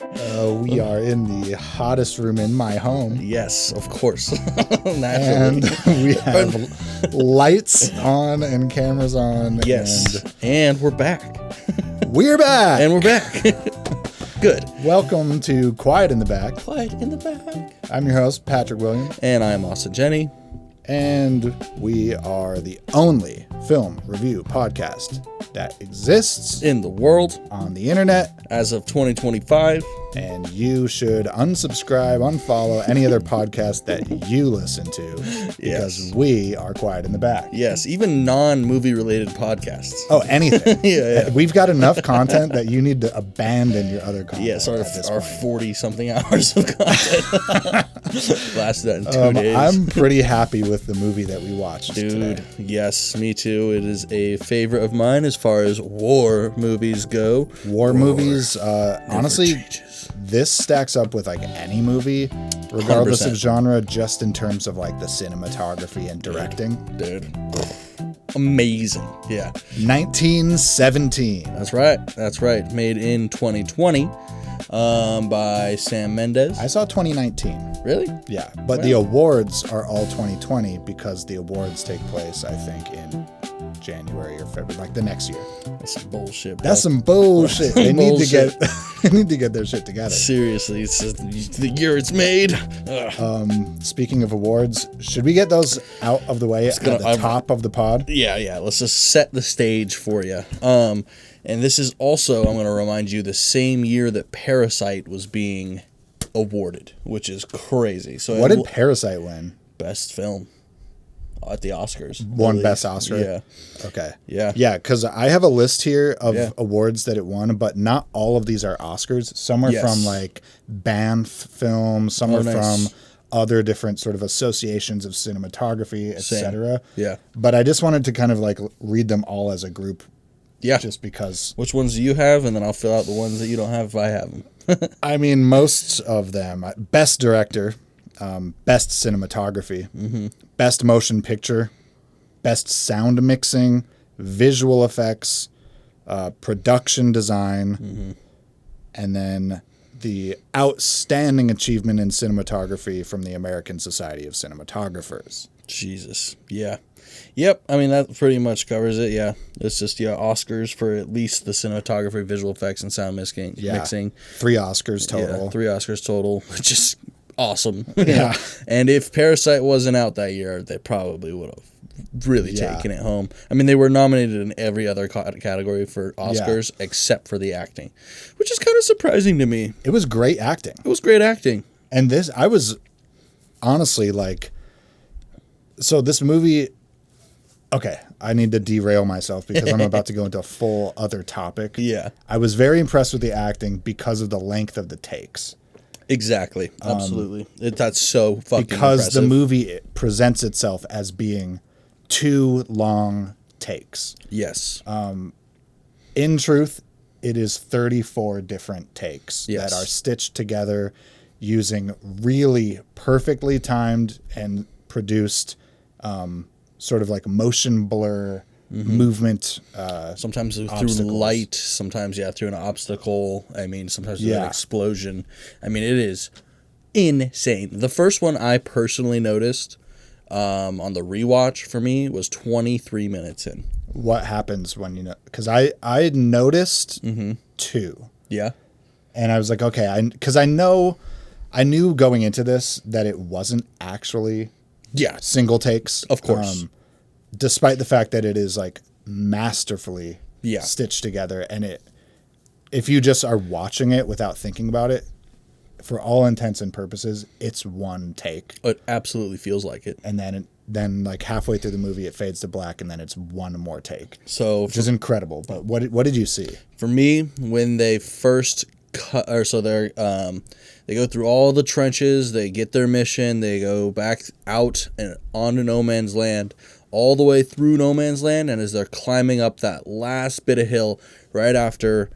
We are in the hottest room in my home. Yes, of course. And we have lights on and cameras on. Yes. And we're back. We're back. And we're back. Good. Welcome to Quiet in the Back. Quiet in the back. I'm your host, Patrick Williams. And I'm Austin Jenny. And we are the only film review podcast that exists in the world on the internet as of 2025. And you should unsubscribe, unfollow any other podcast that you listen to because we are Quiet in the Back. Yes, even non-movie related podcasts. Oh, anything. Yeah. We've got enough content that you need to abandon your other content. Yes, our 40-something hours of content lasted that in 2 days. I'm pretty happy with the movie that we watched Dude, today. Yes, me too. It is a favorite of mine as far as war movies go. War movies, honestly, this stacks up with like any movie, regardless 100%. of genre, just in terms of like the cinematography and directing. Dude. Amazing. Yeah. 1917. That's right. Made in 2020 by Sam Mendes. I saw 2019. Really? Yeah. But the awards are all 2020 because the awards take place, I think, in January or February, like the next year. That's some bullshit, bro. That's some bullshit. They need Bullshit. they need to get their shit together. Seriously, it's the year it's made. Speaking of awards, should we get those out of the way at the top of the pod? Yeah. Let's just set the stage for you. And this is also, I'm going to remind you, the same year that Parasite was being awarded, which is crazy. So what did Parasite win? Best film at the Oscars. Won Best Oscar? Yeah. Okay. Yeah. Yeah, because I have a list here of awards that it won, but not all of these are Oscars. Some are from like Banff films, some are from other different sort of associations of cinematography, etc. Yeah. But I just wanted to kind of like read them all as a group. Yeah. Just because. Which ones do you have? And then I'll fill out the ones that you don't have if I have them. I mean, most of them. Best Director, Best Cinematography, Best Motion Picture, Best Sound Mixing, Visual Effects, Production Design, and then the Outstanding Achievement in Cinematography from the American Society of Cinematographers. Jesus. Yeah. Yep. I mean, that pretty much covers it. Yeah. It's just, Oscars for at least the cinematography, visual effects, and sound mixing. 3 Oscars total. Yeah, 3 Oscars total, which is awesome. Yeah. And if Parasite wasn't out that year, they probably would have really taken it home. I mean, they were nominated in every other category for Oscars except for the acting, which is kind of surprising to me. It was great acting. It was great acting. And this, I was honestly like, so this movie, okay, I need to derail myself because I'm about to go into a full other topic. Yeah. I was very impressed with the acting because of the length of the takes. Exactly. Absolutely. That's so fucking because impressive. the movie presents itself as being 2 long takes. Yes. In truth, it is 34 different takes that are stitched together using really perfectly timed and produced sort of like motion blur movement. Sometimes through light, sometimes through an obstacle. I mean, sometimes through an explosion. I mean, it is insane. The first one I personally noticed on the rewatch for me was 23 minutes in. What happens when you know? Because I had noticed 2. Yeah. And I was like, okay, because I knew going into this that it wasn't actually single takes. Of course. Despite the fact that it is like masterfully stitched together. And if you just are watching it without thinking about it, for all intents and purposes, it's one take. It absolutely feels like it. And then like halfway through the movie, it fades to black and then it's one more take. So, which is incredible. But what did you see? For me, when they first they go through all the trenches, they get their mission, they go back out and onto no man's land, all the way through no man's land, and as they're climbing up that last bit of hill right after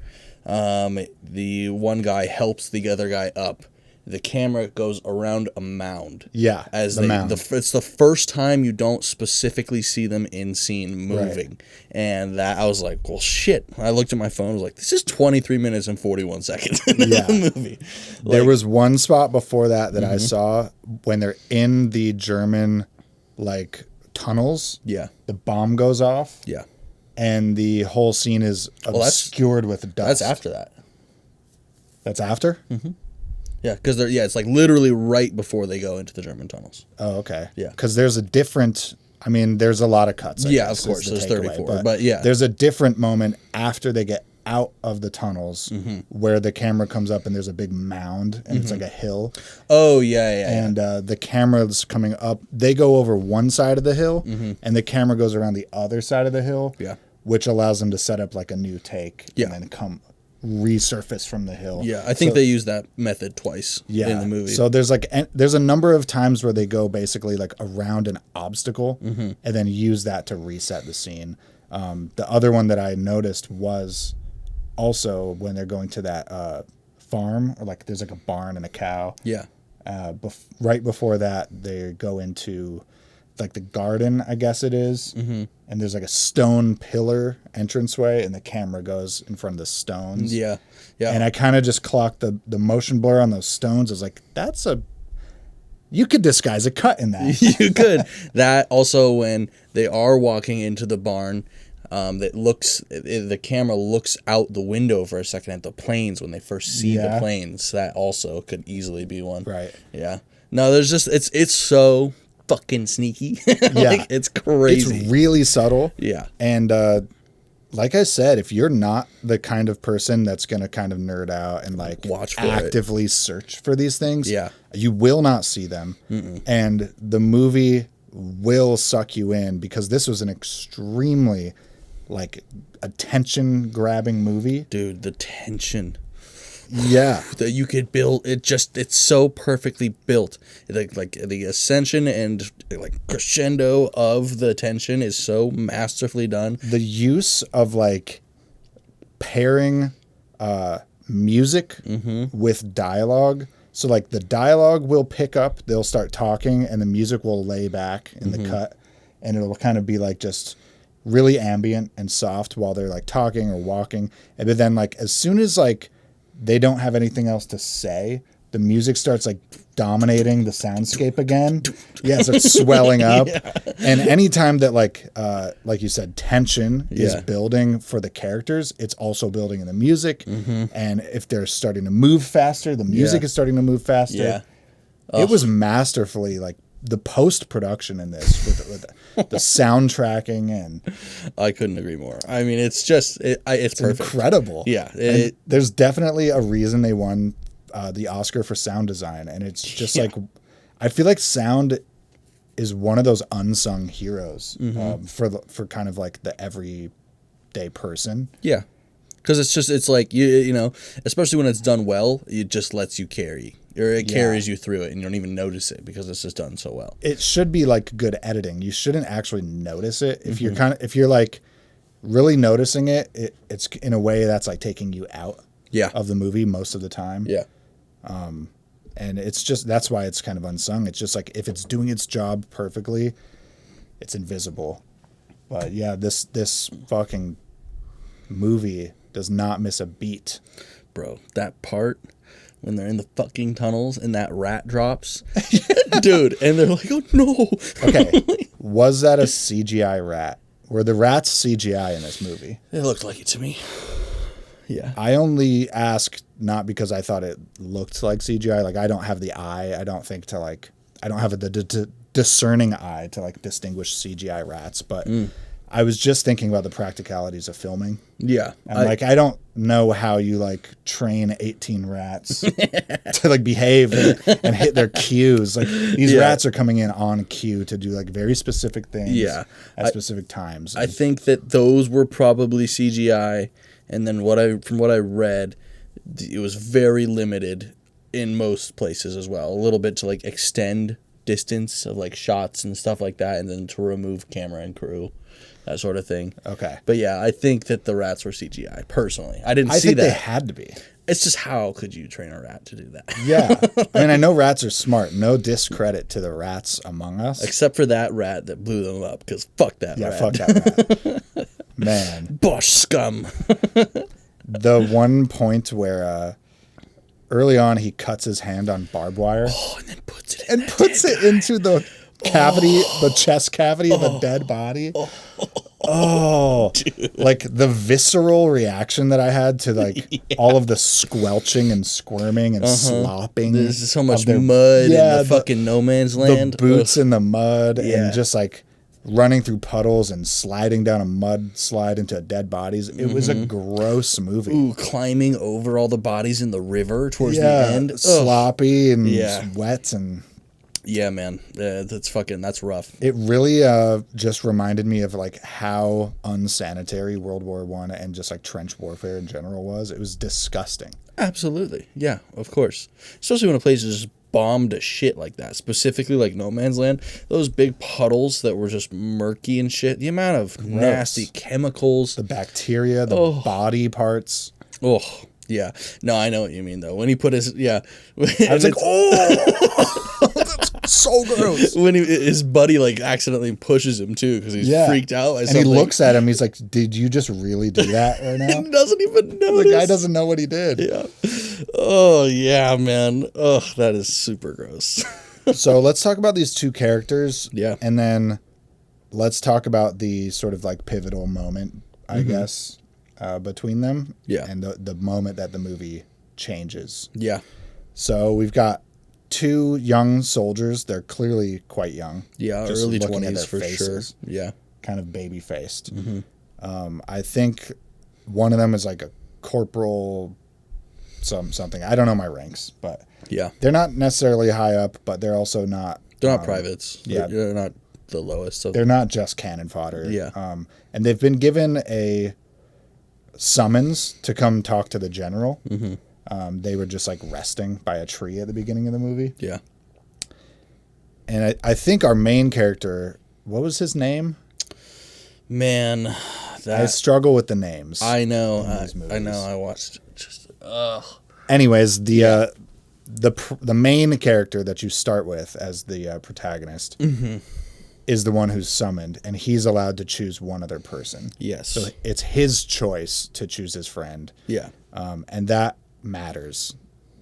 the one guy helps the other guy up, the camera goes around a mound. Yeah, As the mound. It's the first time you don't specifically see them in scene moving. Right. And that I was like, well, shit. I looked at my phone. I was like, this is 23 minutes and 41 seconds in the movie. There was one spot before that I saw when they're in the German, like, tunnels. Yeah. The bomb goes off. Yeah. And the whole scene is obscured with dust. That's after that. That's after? Yeah, because it's like literally right before they go into the German tunnels. Oh, okay. Yeah. Because there's a different... I mean, there's a lot of cuts. I guess, of course. the There's takeaway, 34. But yeah. There's a different moment after they get out of the tunnels where the camera comes up and there's a big mound and it's like a hill. Oh, yeah. And the camera's coming up. They go over one side of the hill and the camera goes around the other side of the hill. Yeah. Which allows them to set up like a new take Yeah. and then resurface from the hill. Yeah, I think they use that method twice in the movie. So there's there's a number of times where they go basically like around an obstacle and then use that to reset the scene. The other one that I noticed was also when they're going to that farm, or like there's like a barn and a cow. Yeah. Right before that, they go into like the garden, I guess it is. And there's like a stone pillar entranceway, and the camera goes in front of the stones. Yeah. And I kind of just clocked the motion blur on those stones. I was like, you could disguise a cut in that. You could. That also when they are walking into the barn, the camera looks out the window for a second at the planes when they first see the planes. That also could easily be one. Right. Yeah. No, there's just it's so fucking sneaky. Yeah. It's crazy. It's really subtle. Yeah. And like I said, if you're not the kind of person that's going to kind of nerd out and like watch for actively search for these things, Yeah. you will not see them. And the movie will suck you in because this was an extremely like attention grabbing movie. Dude, the tension. Yeah. That you could build it's so perfectly built. Like the ascension and like crescendo of the tension is so masterfully done. The use of like pairing music with dialogue. So like the dialogue will pick up, they'll start talking, and the music will lay back in the cut, and it'll kind of be like just really ambient and soft while they're like talking or walking. And but then like as soon as like they don't have anything else to say, the music starts like dominating the soundscape again. Yeah, it starts swelling up. Yeah. And anytime that like you said, tension is building for the characters, it's also building in the music. And if they're starting to move faster, the music is starting to move faster. Yeah. It was masterfully like the post-production in this with the soundtracking, and I couldn't agree more. I mean, it's just it's perfect. Incredible. Yeah, there's definitely a reason they won the Oscar for sound design, and it's just like I feel like sound is one of those unsung heroes for kind of like the everyday person. Yeah, because it's like you know, especially when it's done well, it just lets you carry. Or it carries you through it and you don't even notice it because it's just done so well. It should be like good editing. You shouldn't actually notice it. If you're like really noticing it, it's in a way that's like taking you out of the movie most of the time. Yeah. And it's just, that's why it's kind of unsung. It's just like, if it's doing its job perfectly, it's invisible. But yeah, this fucking movie does not miss a beat. Bro, that part when they're in the fucking tunnels and that rat drops. Dude, and they're like, oh no. Okay. Was that a CGI rat? Were the rats CGI in this movie? It looked like it to me. Yeah. I only asked not because I thought it looked like CGI. Like, I don't have the eye. I don't have the discerning eye to like distinguish CGI rats, but I was just thinking about the practicalities of filming. Yeah. And I don't know how you like train 18 rats to like behave and hit their cues. Like, these rats are coming in on cue to do like very specific things at specific times. I think that those were probably CGI, and then from what I read, it was very limited in most places as well. A little bit to like extend distance of like shots and stuff like that, and then to remove camera and crew. that sort of thing. Okay. But yeah, I think that the rats were CGI. Personally, I didn't I see think that. they had to be. It's just how could you train a rat to do that? Yeah. I mean, I know rats are smart. No discredit to the rats among us. Except for that rat that blew them up, because fuck that Yeah, rat. fuck that rat. Man. Bosch scum. The one point where early on he cuts his hand on barbed wire Oh, and then puts it in and puts it into the cavity, the chest cavity of a dead body. Dude. Like the visceral reaction that I had to like all of the squelching and squirming and slopping. There's so much of their- mud Yeah, in the fucking no man's land. The boots Ugh. in the mud Yeah. and just like running through puddles and sliding down a mud slide into dead bodies. It was a gross movie. Ooh, climbing over all the bodies in the river towards the Yeah, end. Ugh. sloppy and Yeah. wet, and Yeah, man. That's rough. it really just reminded me of like how unsanitary World War I and just like trench warfare in general was. It was disgusting. Absolutely. Yeah, of course. Especially when a place is just bombed to shit like that. Specifically like No Man's Land. Those big puddles that were just murky and shit. The amount of nasty chemicals. The bacteria, the body parts. Oh, yeah. No, I know what you mean though. When he put his I was like, oh, that's so gross. when his buddy like accidentally pushes him too because he's freaked out by And something. he looks at him. He's like, "Did you just really do that right now?" He doesn't even notice. The guy doesn't know what he did. Yeah. Oh yeah, man. Oh, that is super gross. So let's talk about these two characters. Yeah. And then let's talk about the sort of like pivotal moment, I guess, between them. Yeah. And the moment that the movie changes. Yeah. So we've got two young soldiers. They're clearly quite young. Yeah. Just Early looking at 20s their for faces. sure. Yeah. Kind of baby faced. I think one of them is like a corporal something. I don't know my ranks, but Yeah. they're not necessarily high up, but they're also not. They're not privates. yeah. They're not the lowest. So They're not just cannon fodder. Yeah. And they've been given a summons to come talk to the general. They were just like resting by a tree at the beginning of the movie. yeah. And I think our main character, what was his name? Man, I that struggle with the names. I know. these I know. movies. I watched just ugh. Anyways, the main character that you start with as the protagonist is the one who's summoned, and he's allowed to choose one other person. Yes. So it's his choice to choose his friend. Yeah. And that matters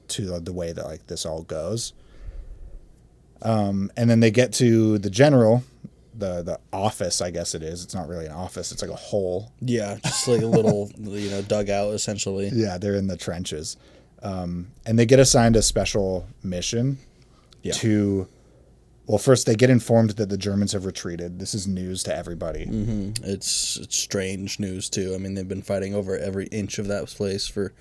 to the way that like this all goes. And then they get to the general, the office, I guess it is. It's not really an office. It's like a hole. Yeah. Just like a little dugout essentially. Yeah, they're in the trenches. And they get assigned a special mission Yeah. to, well, first they get informed that the Germans have retreated. This is news to everybody. It's strange news too. I mean, they've been fighting over every inch of that place for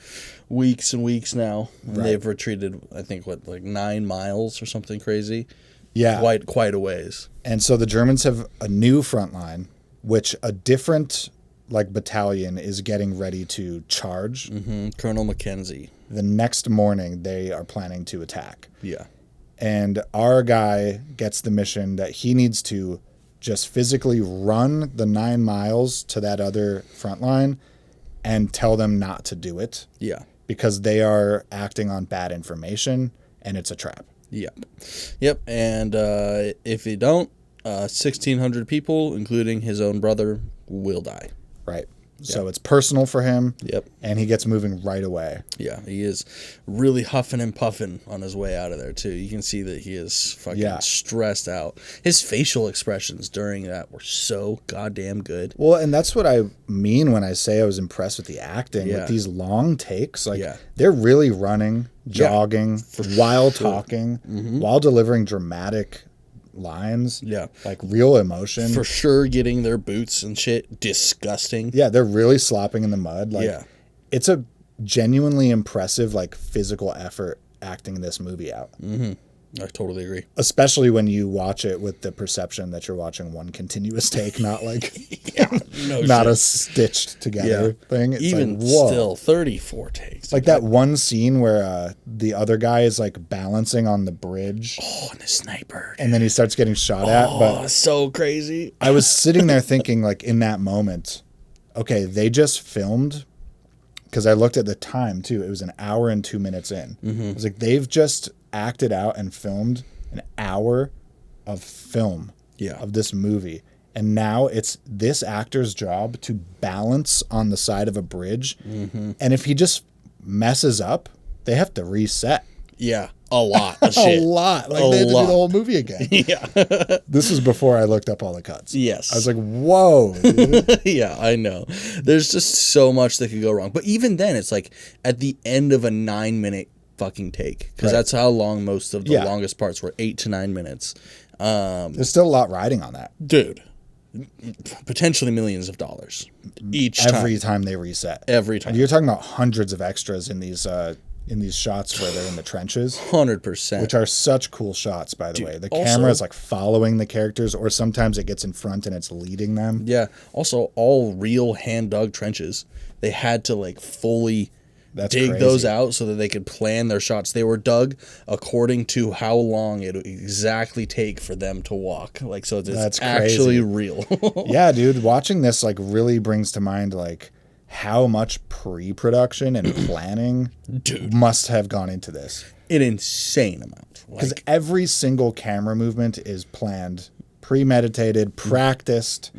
weeks and weeks now. And Right. they've retreated, I think, like 9 miles or something crazy. Yeah. Quite a ways. And so the Germans have a new front line, which a different like battalion is getting ready to charge. Colonel Mackenzie. The next morning they are planning to attack. Yeah. And our guy gets the mission that he needs to just physically run the 9 miles to that other front line and tell them not to do it Yeah. because they are acting on bad information and it's a trap. Yep. And if you don't, 1,600 people, including his own brother, will die. Right. So it's personal for him. Yep. And he gets moving right away. Yeah, he is really huffing and puffing on his way out of there too. You can see that he is fucking stressed out. His facial expressions during that were so goddamn good. Well, and that's what I mean when I say I was impressed with the acting. Yeah. With these long takes, like Yeah. they're really running, jogging, while talking, while delivering dramatic lines. Yeah. Like real emotion. For sure getting their boots and shit disgusting. Yeah, they're really slopping in the mud. Like Yeah. it's a genuinely impressive like physical effort acting this movie out. I totally agree. Especially when you watch it with the perception that you're watching one continuous take, not like not a stitched together thing. It's even like, whoa. still 34 takes. Like that one scene where the other guy is like balancing on the bridge. Oh, and the sniper. And then he starts getting shot at. But so crazy. I was sitting there thinking, like, in that moment, okay, they just filmed, because I looked at the time too. It was an hour and 2 minutes in. I was like, they've just acted out and filmed an hour of film of this movie. And now it's this actor's job to balance on the side of a bridge. And if he just messes up, they have to reset. Yeah, a lot of shit. A lot. Like, they had to do the whole movie again. Yeah. This was before I looked up all the cuts. Yes. I was like, whoa, dude. Yeah, I know. There's just so much that could go wrong. But even then, it's like at the end of a 9-minute fucking take, because that's how long most of the longest parts were, 8 to 9 minutes. There's still a lot riding on that. Dude, potentially millions of dollars every time they reset. Every time. And you're talking about hundreds of extras in these shots where they're in the trenches. 100%. Which are such cool shots, by the way. The camera is like following the characters, or sometimes it gets in front and it's leading them. Yeah. Also, all real hand-dug trenches. They had to like fully dig those out so that they could plan their shots. They were dug according to how long it would exactly take for them to walk. Like, so it's actually real. Yeah, dude. Watching this like really brings to mind like how much pre-production and planning must have gone into this. An insane amount. Because every single camera movement is planned, premeditated, practiced,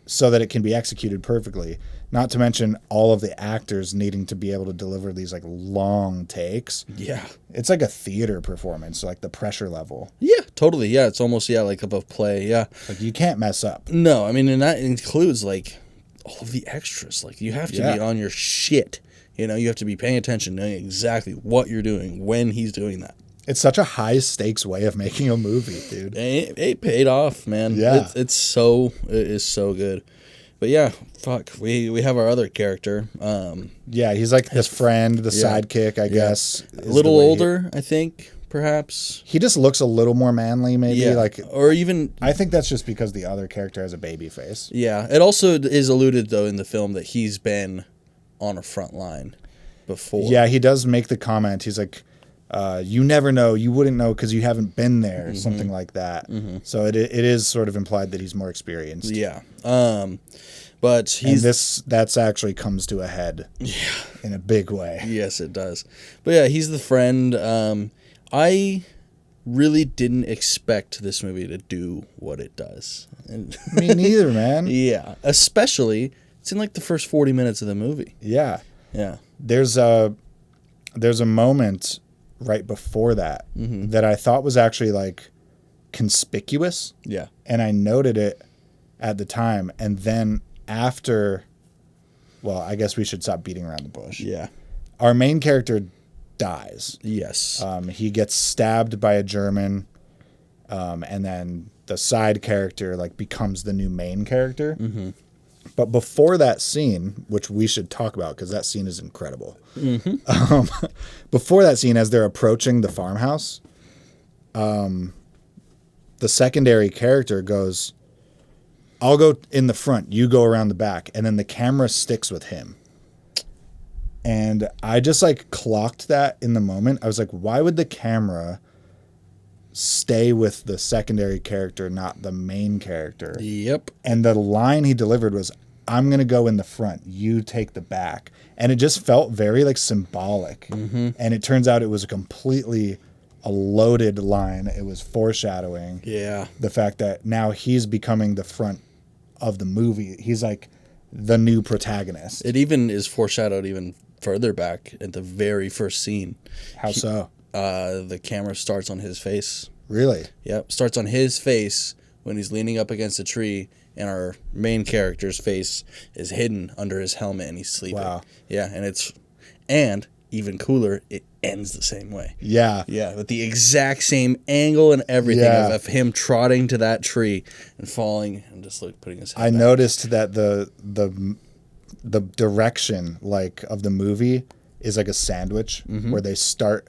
so that it can be executed perfectly. Not to mention all of the actors needing to be able to deliver these like long takes. Yeah. It's like a theater performance, like the pressure level. Yeah, totally. Yeah, it's almost, like of a play. Yeah. Like you can't mess up. No, I mean, and that includes like all of the extras. Like you have to be on your shit. You know, you have to be paying attention, knowing exactly what you're doing when he's doing that. It's such a high stakes way of making a movie, dude. It paid off, man. Yeah. It is so good. But yeah, fuck. We have our other character. Yeah, he's like his friend, the sidekick, I guess. A little older, I think, perhaps. He just looks a little more manly, maybe. Yeah. Like, or even. I think that's just because the other character has a baby face. Yeah. It also is alluded, though, in the film that he's been on a front line before. Yeah, he does make the comment. He's like, you never know. You wouldn't know because you haven't been there, something like that. So it is sort of implied that he's more experienced. Yeah. But he's... And that's actually comes to a head in a big way. Yes, it does. But yeah, he's the friend. I really didn't expect this movie to do what it does. Me neither, man. Yeah. Especially, it's in like the first 40 minutes of the movie. Yeah. Yeah. There's a moment right before that that I thought was actually like conspicuous. Yeah. And I noted it at the time. And then after, well, I guess we should stop beating around the bush. Yeah. Our main character dies. Yes. He gets stabbed by a German, and then the side character like becomes the new main character. But before that scene, which we should talk about because that scene is incredible. Before that scene, as they're approaching the farmhouse, the secondary character goes, I'll go in the front, you go around the back. And then the camera sticks with him. And I just like clocked that in the moment. I was like, why would the camera stay with the secondary character, not the main character? Yep. And the line he delivered was, I'm going to go in the front, you take the back. And it just felt very like symbolic. And it turns out it was a loaded line. It was foreshadowing the fact that now he's becoming the front of the movie. He's like the new protagonist. It even is foreshadowed even further back at the very first scene. How so? The camera starts on his face. Really? Yep. Starts on his face when he's leaning up against a tree, and our main character's face is hidden under his helmet and he's sleeping. Wow. Yeah, and even cooler, it ends the same way. Yeah. Yeah, with the exact same angle and everything of him trotting to that tree and falling and just like putting his head I back. noticed that the direction like of the movie is like a sandwich where they start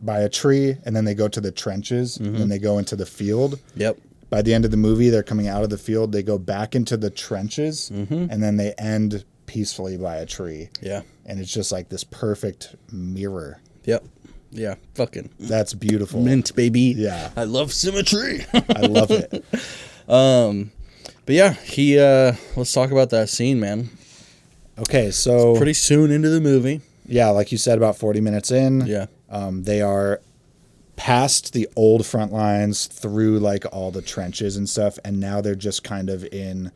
by a tree, and then they go to the trenches, and then they go into the field. Yep. By the end of the movie, they're coming out of the field. They go back into the trenches, and then they end peacefully by a tree. Yeah. And it's just like this perfect mirror. Yep. Yeah. Fucking. That's beautiful. Mint, baby. Yeah. I love symmetry. I love it. But yeah, let's talk about that scene, man. Okay, so Pretty soon into the movie. yeah, like you said, about 40 minutes in. Yeah. They are past the old front lines, through like all the trenches and stuff, and now they're just kind of in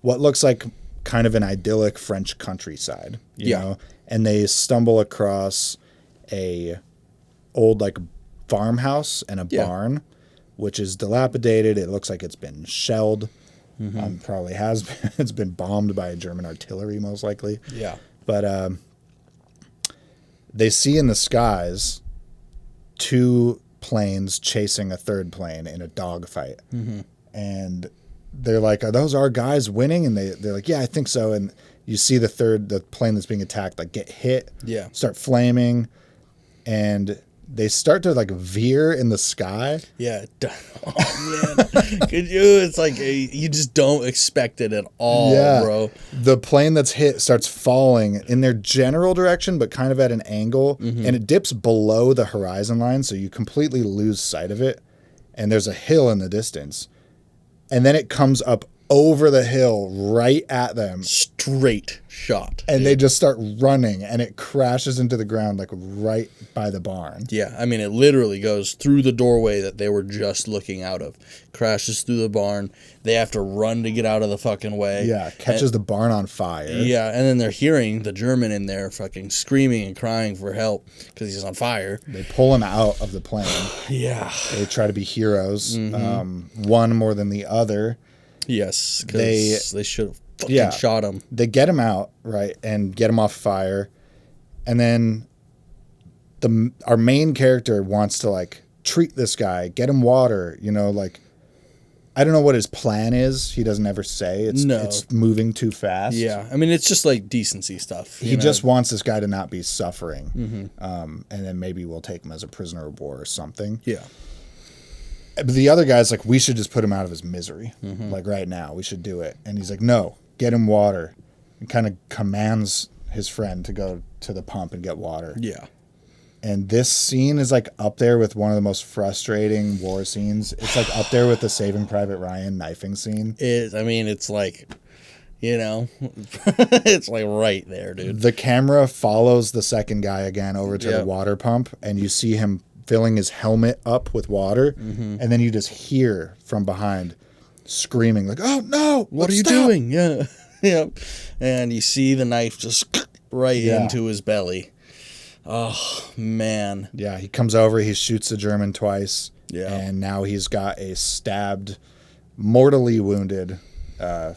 what looks like kind of an idyllic French countryside, you know? And they stumble across a old like farmhouse and a barn, which is dilapidated. It looks like it's been shelled. Probably has been. It's been bombed by German artillery, most likely. Yeah. But they see in the skies 2 planes chasing a third plane in a dogfight. And they're like, are those our guys winning? And they're like, yeah, I think so. And you see the plane that's being attacked, like get hit, start flaming, and they start to like veer in the sky. Yeah. Oh, man. Could you? It's like you just don't expect it at all, bro. The plane that's hit starts falling in their general direction, but kind of at an angle, and it dips below the horizon line, so you completely lose sight of it. And there's a hill in the distance. And then it comes up over the hill right at them. Straight shot. And they just start running, and it crashes into the ground like right by the barn. Yeah, I mean, it literally goes through the doorway that they were just looking out of. Crashes through the barn. They have to run to get out of the fucking way. Yeah, catches the barn on fire. Yeah, and then they're hearing the German in there fucking screaming and crying for help because he's on fire. They pull him out of the plane. Yeah. They try to be heroes, one more than the other. Yes, because they should have fucking shot him. They get him out, right, and get him off fire. And then our main character wants to, like, treat this guy, get him water, you know, like, I don't know what his plan is. He doesn't ever say. It's moving too fast. Yeah, I mean, it's just, like, decency stuff. He just wants this guy to not be suffering. And then maybe we'll take him as a prisoner of war or something. Yeah. But the other guy's like, we should just put him out of his misery. Like, right now, we should do it. And he's like, no, get him water. And kind of commands his friend to go to the pump and get water. Yeah. And this scene is, like, up there with one of the most frustrating war scenes. It's, like, up there with the Saving Private Ryan knifing scene. I mean, it's like, you know, it's, like, right there, dude. The camera follows the second guy again over to the water pump, and you see him filling his helmet up with water, and then you just hear from behind screaming like, "Oh no! What are you doing?" Yeah, yeah. And you see the knife just right into his belly. Oh man. Yeah, he comes over, he shoots the German twice, and now he's got a stabbed, mortally wounded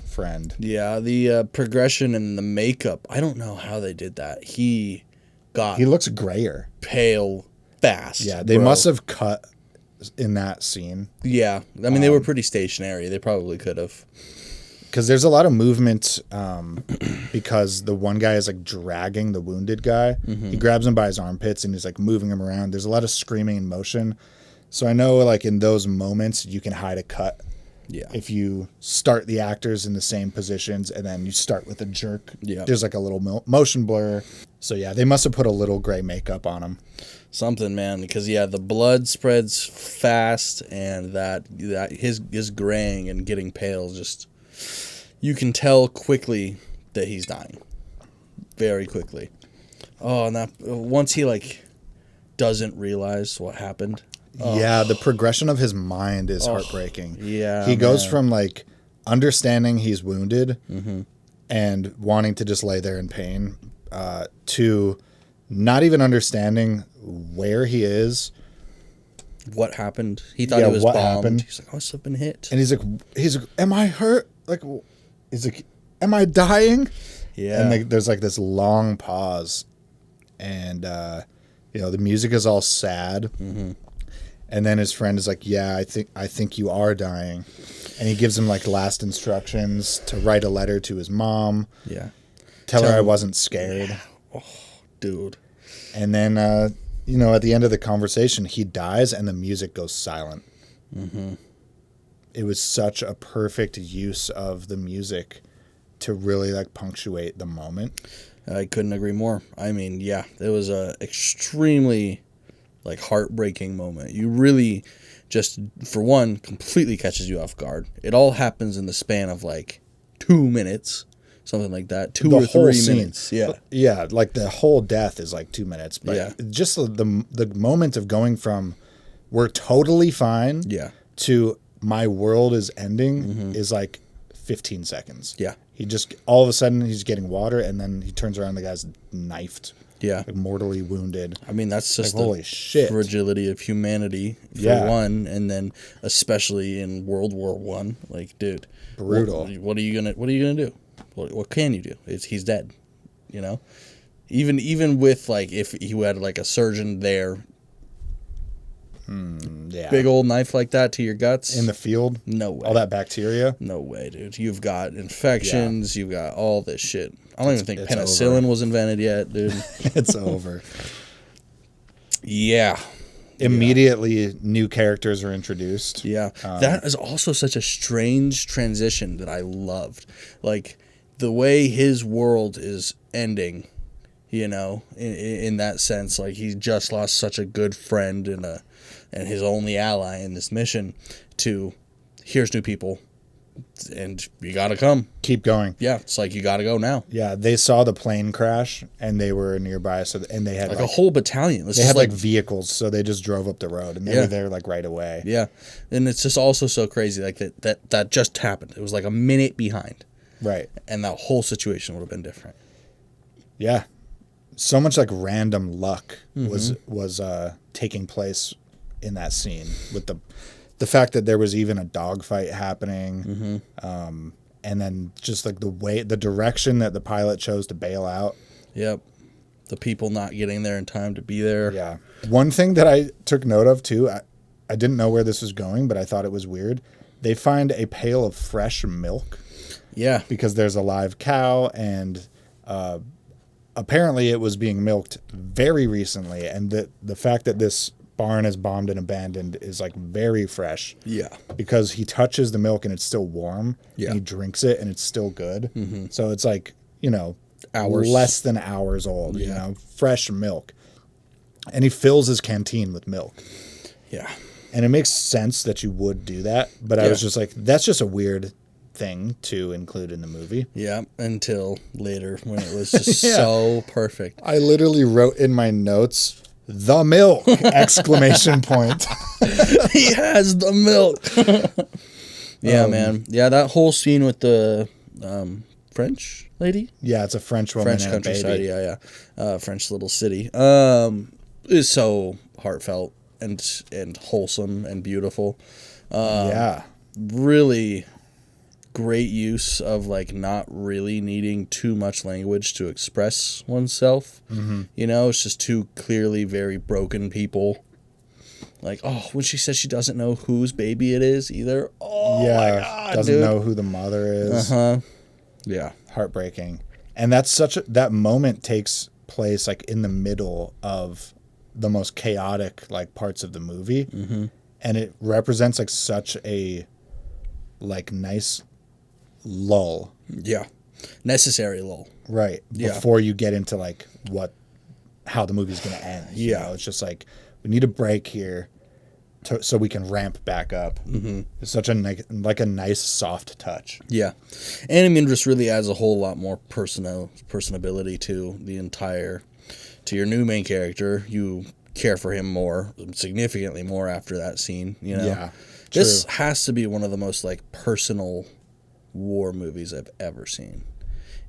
friend. Yeah, the progression and the makeup. I don't know how they did that. He looks grayer, pale. Fast. Yeah, they must have cut in that scene. Yeah, I mean, they were pretty stationary. They probably could have. Because there's a lot of movement because the one guy is like dragging the wounded guy. He grabs him by his armpits and he's like moving him around. There's a lot of screaming and motion. So I know like in those moments you can hide a cut. Yeah. If you start the actors in the same positions and then you start with a jerk, there's like a little motion blur. So yeah, they must have put a little gray makeup on him. Something, man, because the blood spreads fast, and that his graying and getting pale, just you can tell quickly that he's dying, very quickly. Oh, and that once he like doesn't realize what happened. Yeah, the progression of his mind is heartbreaking. Yeah, he goes from like understanding he's wounded and wanting to just lay there in pain to not even understanding where he is, what happened. He thought he was bombed. Happened. He's like, I must have been hit. And he's like, am I hurt? Like, he's like, am I dying? Yeah. And there's like this long pause, and you know the music is all sad. And then his friend is like, yeah, I think you are dying, and he gives him like last instructions to write a letter to his mom. Yeah. Tell her I wasn't scared. Oh, dude. And then you know, at the end of the conversation, he dies and the music goes silent. Mm-hmm. It was such a perfect use of the music to really like punctuate the moment. I couldn't agree more. I mean, yeah, it was a extremely like heartbreaking moment. You really just, for one, completely catches you off guard. It all happens in the span of like 2 minutes, something like that. Two The or whole 3 scene. minutes. Yeah. Yeah, like the whole death is like 2 minutes. But Yeah. just the moment of going from we're totally fine Yeah. to my world is ending is like 15 seconds. Yeah. He just, all of a sudden, he's getting water, and then he turns around, the guy's knifed, Yeah. like mortally wounded. I mean, that's just Like, holy shit. fragility of humanity for Yeah. one, and then especially in World War One. Like, dude, Brutal. What are you gonna do? What can you do? He's dead. You know, even with like if he had like a surgeon there, Yeah. big old knife like that to your guts In the field, no way. all that bacteria. No way, dude. You've got infections. You've got all this shit. I don't even think it's penicillin over. was invented yet, dude. It's over. Yeah. Immediately, new characters are introduced. Yeah. That is also such a strange transition that I loved. Like, the way his world is ending, you know, in that sense. Like, he just lost such a good friend and his only ally in this mission to, here's new people, and you gotta come. Keep going. Yeah, it's like you gotta go now. Yeah, they saw the plane crash, and they were nearby, and they had Like a whole battalion. It's they just had like vehicles, so they just drove up the road, and they Yeah. were there like right away. yeah, and it's just also so crazy. Like that just happened. It was like a minute behind, Right. and that whole situation would have been different. Yeah. So much like random luck was taking place in that scene with the fact that there was even a dogfight happening, and then just like the direction that the pilot chose to bail out. Yep, the people not getting there in time to be there. Yeah. One thing that I took note of too, I didn't know where this was going, but I thought it was weird. They find a pail of fresh milk Yeah, because there's a live cow, and apparently it was being milked very recently, and the fact that this barn is bombed and abandoned is like very fresh. yeah, Because he touches the milk and it's still warm. Yeah. And he drinks it and it's still good. So it's like, you know, Hours. less than hours old, you Yeah. know, fresh milk. And he fills his canteen with milk. yeah. And it makes sense that you would do that. But I Yeah. was just like, that's just a weird thing to include in the movie. Yeah, until later when it was just Yeah. so perfect. I literally wrote in my notes, the milk! Exclamation point. He has the milk. Yeah, man. Yeah, that whole scene with the French lady, Yeah, it's a French woman French and a countryside. baby. Yeah. French little city. Is so heartfelt and wholesome and beautiful. Yeah. Really great use of like not really needing too much language to express oneself. You know, it's just two clearly very broken people. Like, oh, when she says she doesn't know whose baby it is either. Oh Yeah. my god, Doesn't dude. know who the mother is. Yeah. Heartbreaking. And that's that moment takes place like in the middle of the most chaotic like parts of the movie. And it represents like such a like nice lull. Yeah. Necessary lull. Right. Yeah. Before you get into like how the movie's going to end. You Yeah. know? It's just like, we need a break here so we can ramp back up. It's such a nice soft touch. Yeah. And I mean, just really adds a whole lot more personability to to your new main character. You care for him more, significantly more after that scene, you know? Yeah. This True. has to be one of the most like personal war movies I've ever seen.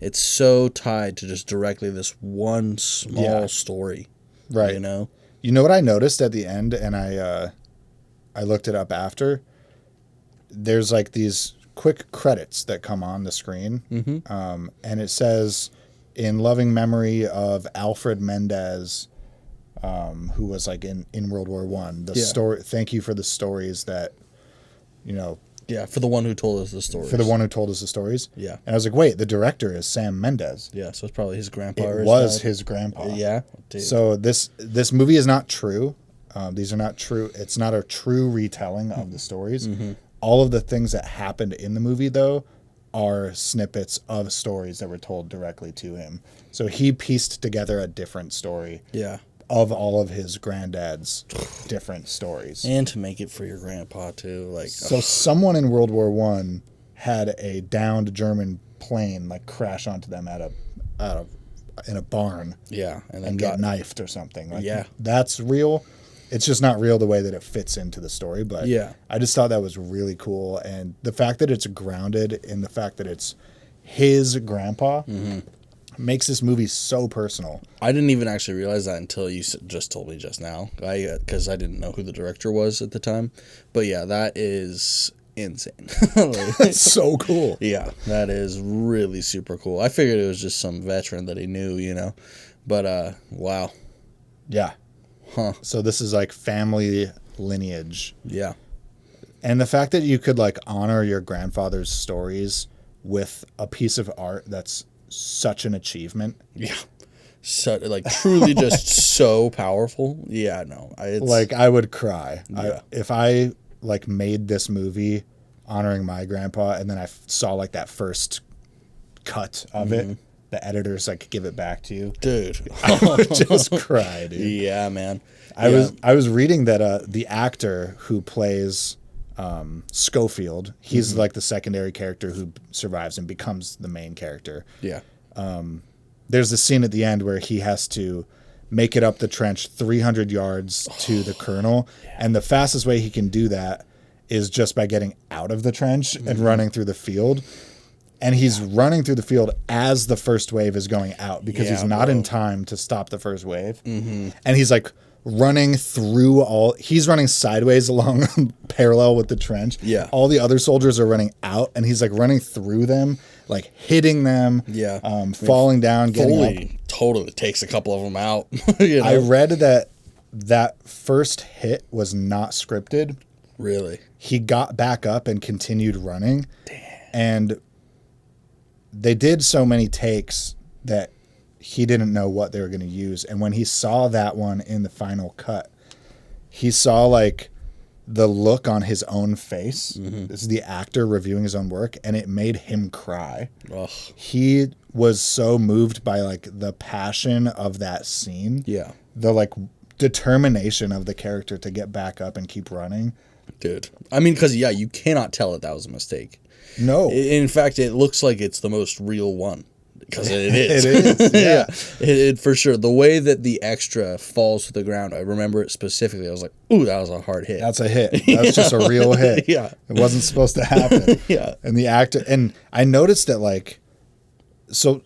It's so tied to just directly this one small Yeah. story. Right. You know? You know what I noticed at the end, and I looked it up after? There's like these quick credits that come on the screen. And it says, in loving memory of Alfred Mendez, who was like in World War I. Yeah. Thank you for the stories that, you know, Yeah, for the one who told us the stories. For the one who told us the stories. Yeah. And I was like, wait, the director is Sam Mendes. Yeah, so it's probably his grandpa or It his was dad. his grandpa. Yeah. Dude. So this movie is not true. These are not true. It's not a true retelling of the stories. Mm-hmm. All of the things that happened in the movie, though, are snippets of stories that were told directly to him. So he pieced together a different story. Yeah. Of all of his granddad's different stories. And to make it for your grandpa, too. Like, so someone in World War I had a downed German plane like crash onto them in a barn. Yeah. And get knifed or something. Like, yeah. That's real. It's just not real the way that it fits into the story. But yeah. I just thought that was really cool. And the fact that it's grounded in the fact that it's his grandpa makes this movie so personal. I didn't even actually realize that until you just told me just now. Because I didn't know who the director was at the time. But yeah, that is insane. It's so cool. Yeah, that is really super cool. I figured it was just some veteran that he knew, you know. But, wow. Yeah. Huh. So this is like family lineage. Yeah. And the fact that you could like honor your grandfather's stories with a piece of art that's such an achievement. Yeah. So, like, truly just so powerful. Yeah, no. Like, I would cry. Yeah. If I, like, made this movie honoring my grandpa and then I saw, like, that first cut of it, the editors, like, give it back to you. Dude. I would just cry, dude. Yeah, man. I was reading that the actor who plays Schofield, he's like the secondary character who survives and becomes the main character. Yeah. There's a scene at the end where he has to make it up the trench 300 yards to the colonel. Yeah. And the fastest way he can do that is just by getting out of the trench and running through the field. And he's running through the field as the first wave is going out because he's not in time to stop the first wave. And he's like running through he's running sideways along parallel with the trench. Yeah. All the other soldiers are running out and he's like running through them, like hitting them, falling down, getting up. Totally takes a couple of them out. You know? I read that first hit was not scripted. Really? He got back up and continued running. Damn. And they did so many takes that he didn't know what they were going to use. And when he saw that one in the final cut, he saw like the look on his own face. This is the actor reviewing his own work, and it made him cry. Ugh. He was so moved by like the passion of that scene. Yeah. The like determination of the character to get back up and keep running. Dude. I mean, because, you cannot tell that was a mistake. No. In fact, it looks like it's the most real one. Because it is. It is, yeah. It for sure. The way that the extra falls to the ground, I remember it specifically. I was like, ooh, that was a hard hit. That's a hit. That's just a real hit. Yeah. It wasn't supposed to happen. Yeah. And the actor, and I noticed that like, so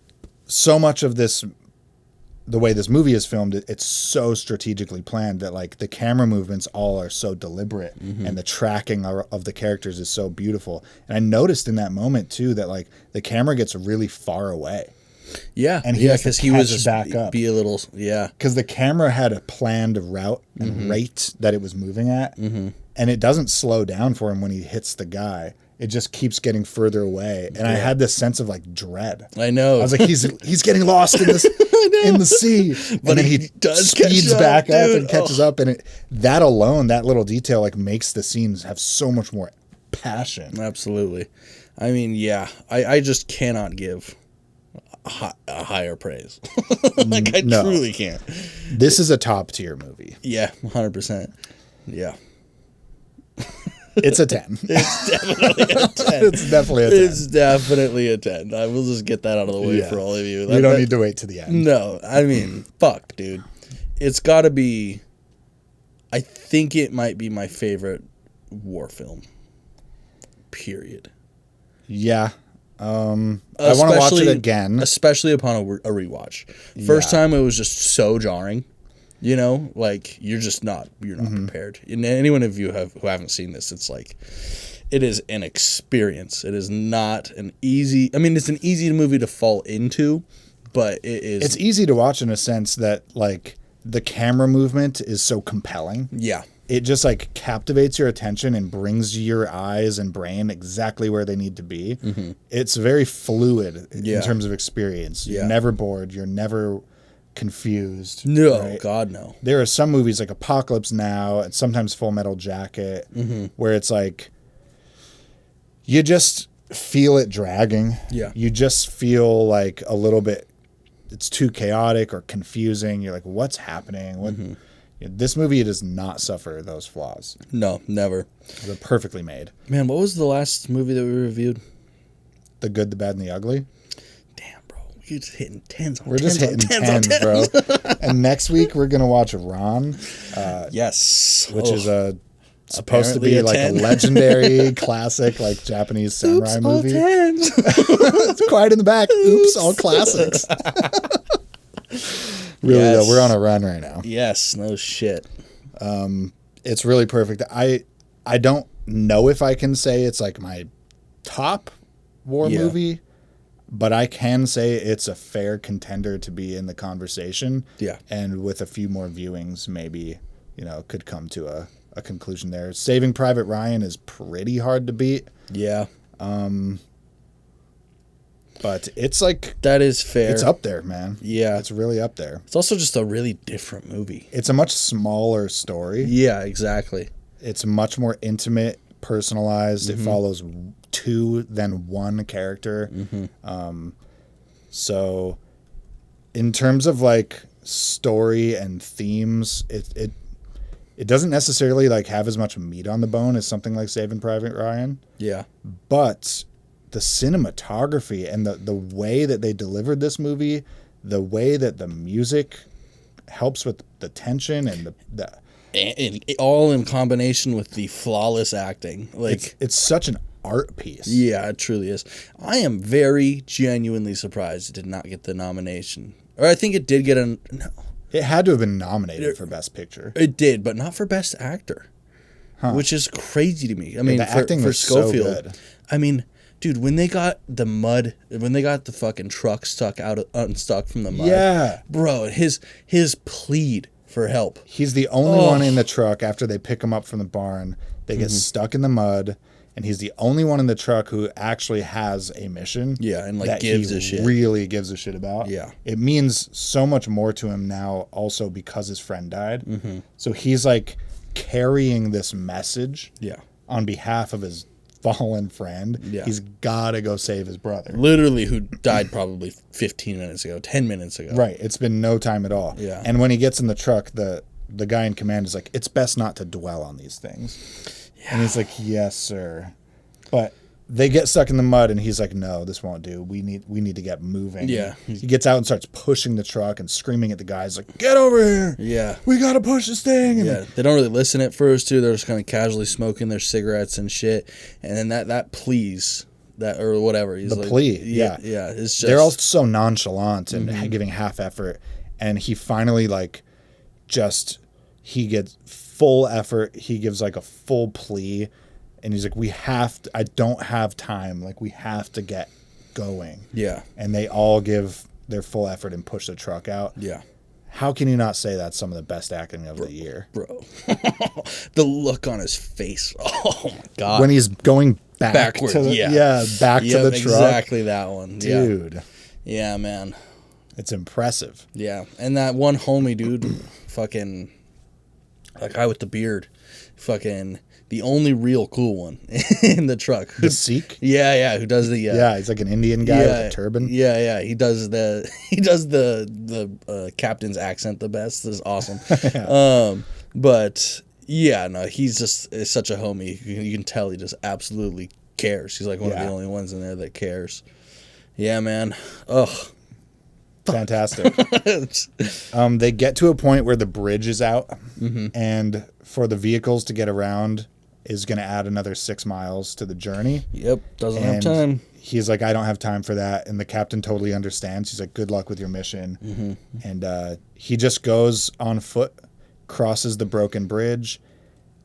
much of this, the way this movie is filmed, it's so strategically planned that like the camera movements all are so deliberate and the tracking of the characters is so beautiful. And I noticed in that moment too that like the camera gets really far away. Yeah. And because he was just back up. Be a little, because the camera had a planned route and rate that it was moving at, and it doesn't slow down for him when he hits the guy. It just keeps getting further away, and I had this sense of like dread. I know. I was like, he's getting lost in this in the sea, but and then he does speeds back up and catches up, and that alone, that little detail, like makes the scenes have so much more passion. Absolutely. I mean, I just cannot give a higher praise. Like I truly can't. This is a top tier movie. Yeah, 100%. Yeah. It's a 10. It's definitely a 10. It's definitely a 10. It's definitely a 10. I will just get that out of the way for all of you. You don't need to wait to the end. No, I mean, fuck, dude. It's got to be, I think it might be my favorite war film. Period. Yeah. I want to watch it again. Especially upon a rewatch. First time it was just so jarring. You know, like you're not prepared. And anyone of you who haven't seen this, it's like it is an experience. It is not an easy. I mean, it's an easy movie to fall into, but it is. It's easy to watch in a sense that like the camera movement is so compelling. Yeah. it just like captivates your attention and brings your eyes and brain exactly where they need to be. It's very fluid in terms of experience. You're never bored. You're never confused. No, right? God, no. There are some movies like Apocalypse Now and sometimes Full Metal Jacket where it's like you just feel it dragging. Yeah. You just feel like a little bit, it's too chaotic or confusing. You're like, what's happening? What? This movie does not suffer those flaws. No, never. They're perfectly made. Man, what was the last movie that we reviewed? The Good, the Bad, and the Ugly. Damn, bro. We're just hitting tens on We're tens just hitting on tens, on tens. bro. And next week we're gonna watch Ron, Yes. which is supposed to Apparently be a like 10. a legendary classic, like Japanese samurai Oops, movie. all tens. It's quiet in the back. Oops, all classics. Really Yes. though, we're on a run right now. Yes, no shit. It's really perfect. I don't know if I can say it's like my top war movie, but I can say it's a fair contender to be in the conversation. Yeah. And with a few more viewings, maybe, could come to a conclusion there. Saving Private Ryan is pretty hard to beat. Yeah. But it's like, That is fair. it's up there, man. Yeah. It's really up there. It's also just a really different movie. It's a much smaller story. Yeah, exactly. It's much more intimate, personalized. It follows two than one character. So in terms of like story and themes, it doesn't necessarily like have as much meat on the bone as something like Saving Private Ryan, Yeah. but the cinematography and the way that they delivered this movie, the way that the music helps with the tension and the And all in combination with the flawless acting. Like, it's such an art piece. yeah, it truly is. I am very genuinely surprised it did not get the nomination. Or I think it did get no, It had to have been nominated for Best Picture. it did, but not for Best Actor. Which is crazy to me. I mean, the acting for was so Schofield. good. I mean, dude, when they got the fucking truck unstuck from the mud. Yeah. Bro, his plead for help. He's the only one in the truck after they pick him up from the barn. They get stuck in the mud, and he's the only one in the truck who actually has a mission. Yeah, and like that gives he a shit. really gives a shit about. Yeah. It means so much more to him now also because his friend died. So he's like carrying this message Yeah. on behalf of his fallen friend. Yeah. He's got to go save his brother. Literally, who died probably 15 minutes ago, 10 minutes ago. Right. It's been no time at all. Yeah. And when he gets in the truck, the guy in command is like, it's best not to dwell on these things. Yeah. And he's like, yes, sir. But they get stuck in the mud, and he's like, no, this won't do. We need to get moving. Yeah. He gets out and starts pushing the truck and screaming at the guys like, get over here. Yeah. We got to push this thing. And Yeah, they don't really listen at first, too. They're just kind of casually smoking their cigarettes and shit. And then that please, that or whatever. He's the like, plea, yeah. Yeah, it's just... They're all so nonchalant and giving half effort. And he finally, like, he gets full effort. He gives, like, a full plea. And he's like, I don't have time. Like, we have to get going. Yeah. And they all give their full effort and push the truck out. Yeah. How can you not say that's some of the best acting of the year? Bro. The look on his face. Oh, my God. When he's going Backward, to the, yeah. back to the truck. Exactly that one. Dude. Yeah, man. It's impressive. Yeah. And that one homie, dude, fucking, that guy with the beard, fucking... The only real cool one in the truck. The Sikh? Yeah, who does the... yeah, he's like an Indian guy with a turban. Yeah, he does the captain's accent the best. This is awesome. But yeah, no, he's just such a homie. You can tell he just absolutely cares. He's like one of the only ones in there that cares. Yeah, man. Ugh. Fantastic. They get to a point where the bridge is out, and for the vehicles to get around is going to add another 6 miles to the journey. Yep, doesn't have time. He's like, I don't have time for that. And the captain totally understands. He's like, good luck with your mission. And he just goes on foot, crosses the broken bridge,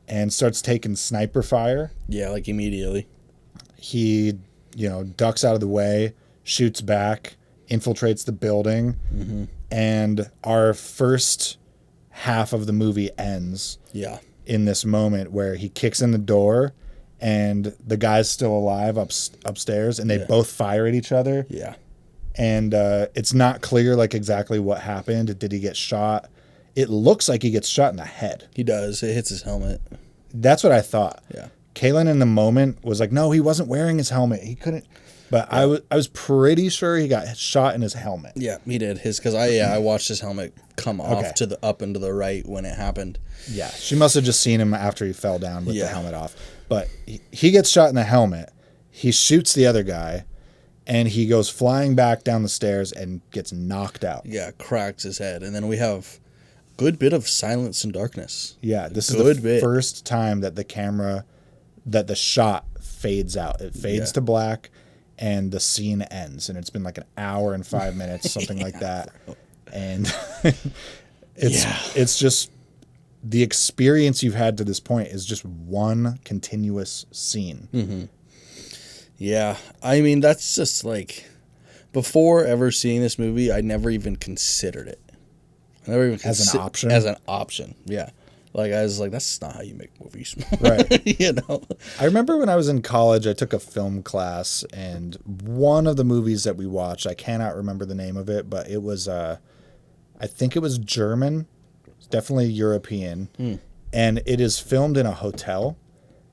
and starts taking sniper fire. Yeah, like immediately. He, ducks out of the way, shoots back, infiltrates the building, and our first half of the movie ends. Yeah. in this moment where he kicks in the door and the guy's still alive upstairs, and they both fire at each other. Yeah. And it's not clear like exactly what happened. Did he get shot? It looks like he gets shot in the head. He does. It hits his helmet. That's what I thought. Yeah. Kaylin in the moment was like, no, he wasn't wearing his helmet. He couldn't. But yeah. I was pretty sure he got shot in his helmet. Yeah, he did. Because I watched his helmet come off to the up and to the right when it happened. Yeah, she must have just seen him after he fell down with the helmet off. But he gets shot in the helmet. He shoots the other guy, and he goes flying back down the stairs and gets knocked out. Yeah, cracks his head. And then we have a good bit of silence and darkness. Yeah, this is the first time that the shot fades out. It fades to black. And the scene ends, and it's been like an hour and 5 minutes, something like that. And it's just the experience you've had to this point is just one continuous scene. Mm-hmm. Yeah, I mean, that's just like, before ever seeing this movie, I never even considered it. I never even as an option. As an option, yeah. Like, I was like, that's not how you make movies. Right. You know? I remember when I was in college, I took a film class, and one of the movies that we watched, I cannot remember the name of it, but it was, I think it was German. It's definitely European. And it is filmed in a hotel,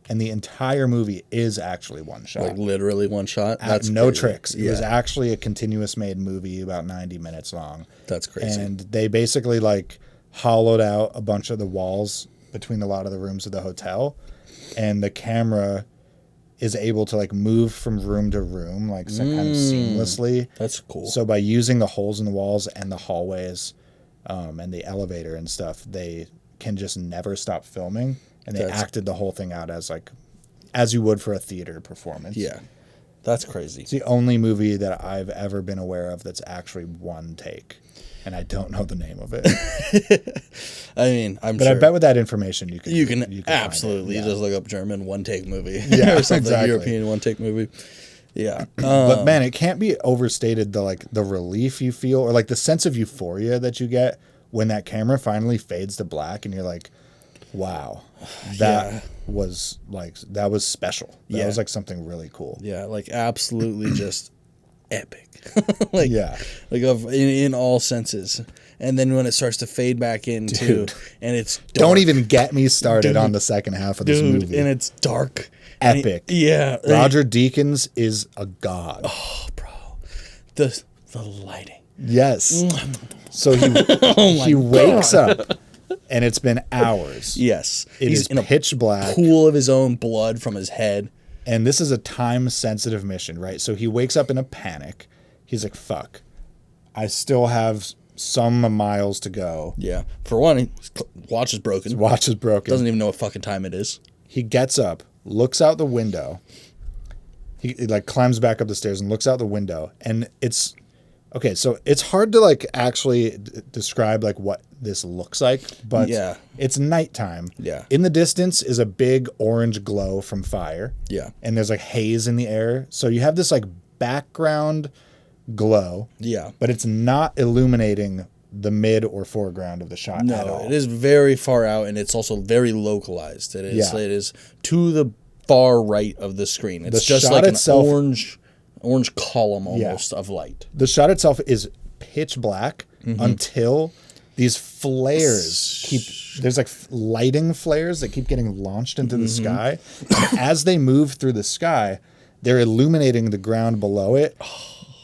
and the entire movie is actually one shot. Like, literally one shot? That's no tricks. It was actually a continuous made movie, about 90 minutes long. That's crazy. And they basically, like, hollowed out a bunch of the walls between a lot of the rooms of the hotel, and the camera is able to like move from room to room like kind of seamlessly. That's cool. So by using the holes in the walls and the hallways and the elevator and stuff, they can just never stop filming, and they acted the whole thing out as you would for a theater performance. Yeah, that's crazy. It's the only movie that I've ever been aware of that's actually one take. And I don't know the name of it. I mean, but I bet with that information you can absolutely just look up German one take movie. Yeah, or something. Exactly. European one take movie. Yeah. But man, it can't be overstated the relief you feel, or like the sense of euphoria that you get when that camera finally fades to black and you're like, wow, that was special. That was like something really cool. Yeah, like absolutely just epic. Like in all senses. And then when it starts to fade back into and it's dark. Don't even get me started on the second half of this movie. And it's dark. Epic. Roger Deakins is a god. Oh, bro. The lighting. Yes. So he wakes up and it's been hours. Yes. He's in pitch black. Pool of his own blood from his head. And this is a time-sensitive mission, right? So he wakes up in a panic. He's like, fuck. I still have some miles to go. Yeah. For one, his watch is broken. His watch is broken. Doesn't even know what fucking time it is. He gets up, looks out the window. He like climbs back up the stairs and looks out the window. And it's... Okay, so it's hard to like actually describe like what this looks like, but it's nighttime. Yeah. In the distance is a big orange glow from fire. Yeah. And there's like haze in the air. So you have this like background glow. Yeah. But it's not illuminating the mid or foreground of the shot at all. It is very far out, and it's also very localized. It is to the far right of the screen. It's just like an orange column almost of light. The shot itself is pitch black until these flares there's like lighting flares that keep getting launched into the sky. And as they move through the sky, they're illuminating the ground below it,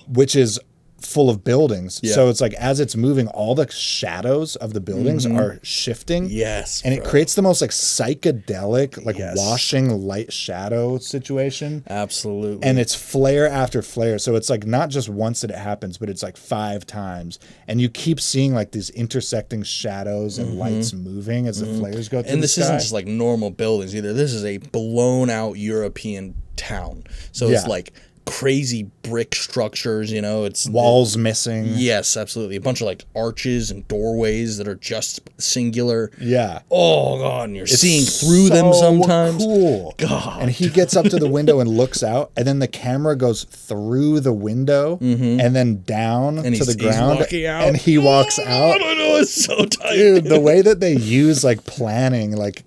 which is full of buildings. Yeah. So it's like as it's moving, all the shadows of the buildings are shifting. Yes. And it creates the most like psychedelic, like washing light shadow situation. Absolutely. And it's flare after flare. So it's like not just once that it happens, but it's like 5 times. And you keep seeing like these intersecting shadows and lights moving as the flares go through and the this sky. isn't just like normal buildings either. This is a blown out European town. So it's like crazy brick structures, you know, it's walls missing. Yes, absolutely. A bunch of like arches and doorways that are just singular. Yeah. Oh god, and you're seeing through them sometimes. Cool. God. And he gets up to the window and looks out, and then the camera goes through the window and then down to the ground. And he walks out. I don't know, it's so tight. Dude, the way that they use like planning, like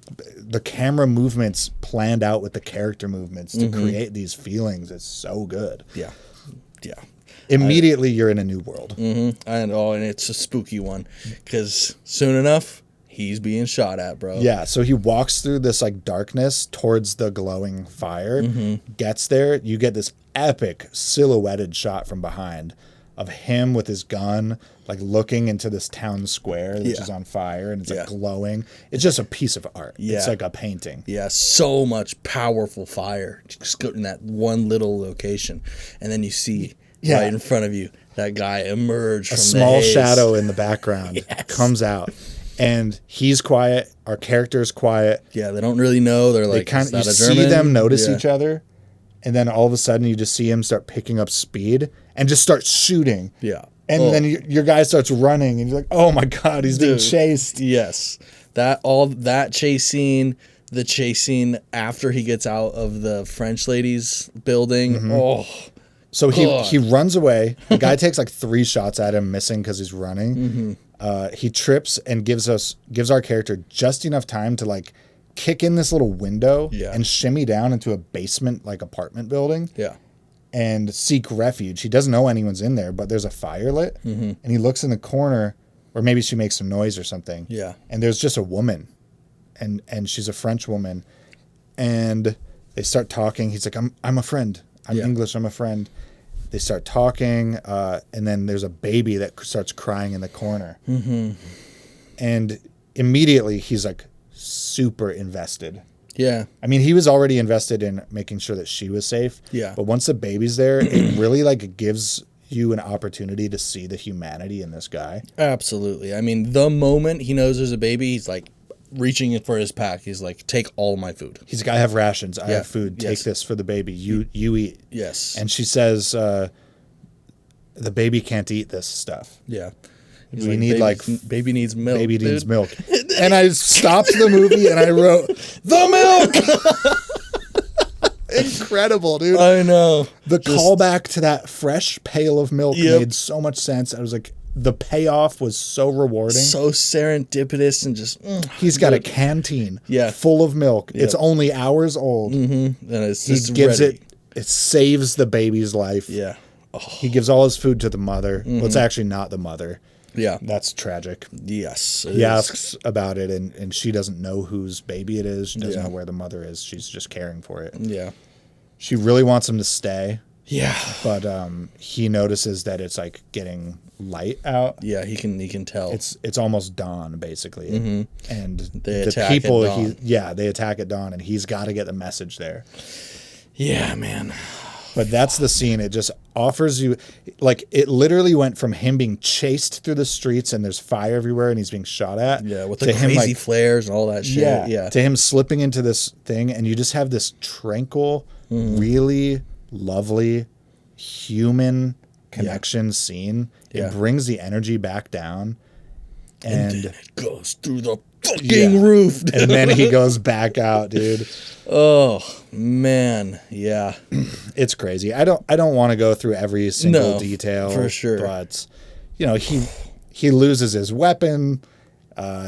the camera movements planned out with the character movements to create these feelings is so good. Yeah. Yeah. Immediately, you're in a new world. Mm-hmm. And it's a spooky one because soon enough, he's being shot at, bro. Yeah, so he walks through this like darkness towards the glowing fire, gets there, you get this epic silhouetted shot from behind of him with his gun, like looking into this town square, which is on fire, and it's like glowing. It's just a piece of art. Yeah. It's like a painting. Yeah, so much powerful fire just in that one little location. And then you see right in front of you that guy emerge from a small the haze. shadow in the background comes out. And he's quiet. Our character's quiet. Yeah, they don't really know. They're They like, kind is of that you a German? see them notice each other, and then all of a sudden you just see him start picking up speed and just start shooting. Yeah. And then your guy starts running, and you're like, "Oh my god, he's being chased!" Yes, that chase scene, the chase scene after he gets out of the French lady's building. Oh, So he runs away. The guy takes like 3 shots at him, missing because he's running. He trips and gives our character just enough time to like kick in this little window and shimmy down into a basement like apartment building. Yeah. And seek refuge. He doesn't know anyone's in there, but there's a fire lit, and he looks in the corner, or maybe she makes some noise or something. Yeah. And there's just a woman, and she's a French woman, and they start talking. He's like, I'm a friend. I'm English. I'm a friend. They start talking, and then there's a baby that starts crying in the corner, and immediately he's like super invested. Yeah. I mean, he was already invested in making sure that she was safe. Yeah. But once the baby's there, it really like gives you an opportunity to see the humanity in this guy. Absolutely. I mean, the moment he knows there's a baby, he's like reaching in for his pack. He's like, take all my food. He's like, I have rations. I have food. Take this for the baby. You eat. Yes. And she says, the baby can't eat this stuff. Yeah. He's We need baby needs milk. Baby needs milk. And I stopped the movie and I wrote, the milk! Incredible, dude. I know. The callback to that fresh pail of milk made so much sense. I was like, the payoff was so rewarding. So serendipitous and just. He's got a canteen full of milk. Yep. It's only hours old. And it's He just gives ready. it saves the baby's life. Yeah. Oh. He gives all his food to the mother. Well, it's actually not the mother. Yeah. That's tragic. Yes. He asks about it, and she doesn't know whose baby it is. She doesn't know where the mother is. She's just caring for it. Yeah. She really wants him to stay. Yeah. But he notices that it's like getting light out. Yeah, he can tell. It's almost dawn basically, and They the attack people at dawn. they attack at dawn, and he's got to get the message there. Yeah, man. But that's the scene. It just offers you, like, it literally went from him being chased through the streets and there's fire everywhere and he's being shot at. Yeah, with the crazy flares and all that shit. Yeah. To him slipping into this thing, and you just have this tranquil, really lovely human connection scene. It brings the energy back down. And then it goes through the fucking roof. Dude. And then he goes back out, dude. Oh man, yeah. It's crazy. I don't want to go through every single detail for sure. But you know, he loses his weapon.